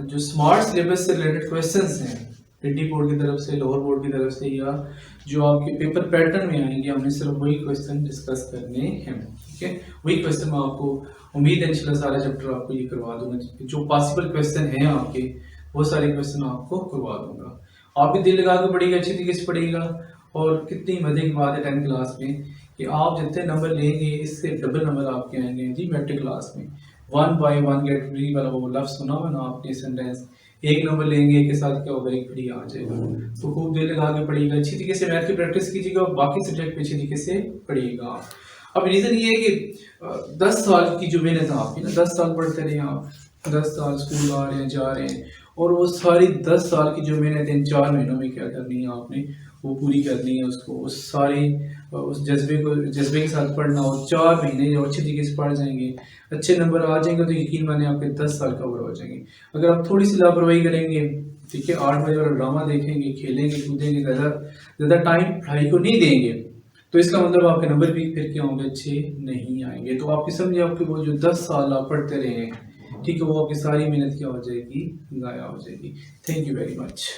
A: जो स्मार्ट सिलेबस से रिलेटेड क्वेश्चंस हैं टिड्डी बोर्ड की तरफ से, लोअर बोर्ड की तरफ से, या जो आपके पेपर पैटर्न में आएंगे, हमने सिर्फ वही क्वेश्चन डिस्कस करने हैं। ठीक है, वही क्वेश्चन मैं आपको उम्मीद है इंशाल्लाह सारा चैप्टर आपको ये करवा दूंगा, जो पॉसिबल क्वेश्चन हैं आपके वो सारे क्वेश्चन आपको करवा दूंगा। आप भी दिल लगा के पढ़िएगा, अच्छी तरीके से पढ़िएगा। और कितनी मजे की बात है 10th क्लास में कि आप जितने नंबर लेंगे इससे डबल नंबर आपके आएंगे जी मैट्रिक क्लास में। 1 by 1 गेट फ्री वाला वो लफ्ज सुना हुआ ना आपने सेंटेंस, एक नंबर लेंगे के साथ क्या होगा, एक फ्री आ जाएगा। तो खूब दिल लगा के पढ़िएगा, अच्छी तरीके से मैथ की प्रैक्टिस कीजिएगा और बाकी सब्जेक्ट पे अच्छी तरीके से पढ़िएगा। अब रीज़न ये है कि 10 साल की जो मेहनत है आपकी ना, 10 साल पढ़ते रहे आप, 10 साल स्कूल आ रहे हैं जा रहे हैं, और वो सारी 10 साल की जो मेहनत इन 4 महीनों में क्या करनी है आपने, वो पूरी करनी है। उसको उस सारी उस जज्बे के साथ पढ़ना, और 4 महीने जो अच्छे तरीके से पढ़ जाएंगे, अच्छे नंबर आ जाएंगे, तो यकीन माने आपके 10 साल कवर हो जाएंगे। अगर आप थोड़ी सी लापरवाही करेंगे, ठीक है, 8 बजे वाला ड्रामा देखेंगे, खेलेंगे कूदेंगे, ज़्यादा टाइम पढ़ाई को नहीं देंगे, तो इसका मतलब आपके नंबर भी फिर क्या होंगे, अच्छे नहीं आएंगे। तो आपकी समझिए आपके वो जो 10 साल आप पढ़ते रहे हैं, ठीक है, वो आपकी सारी मेहनत क्या हो जाएगी, ज़ाया हो जाएगी। Thank you very much.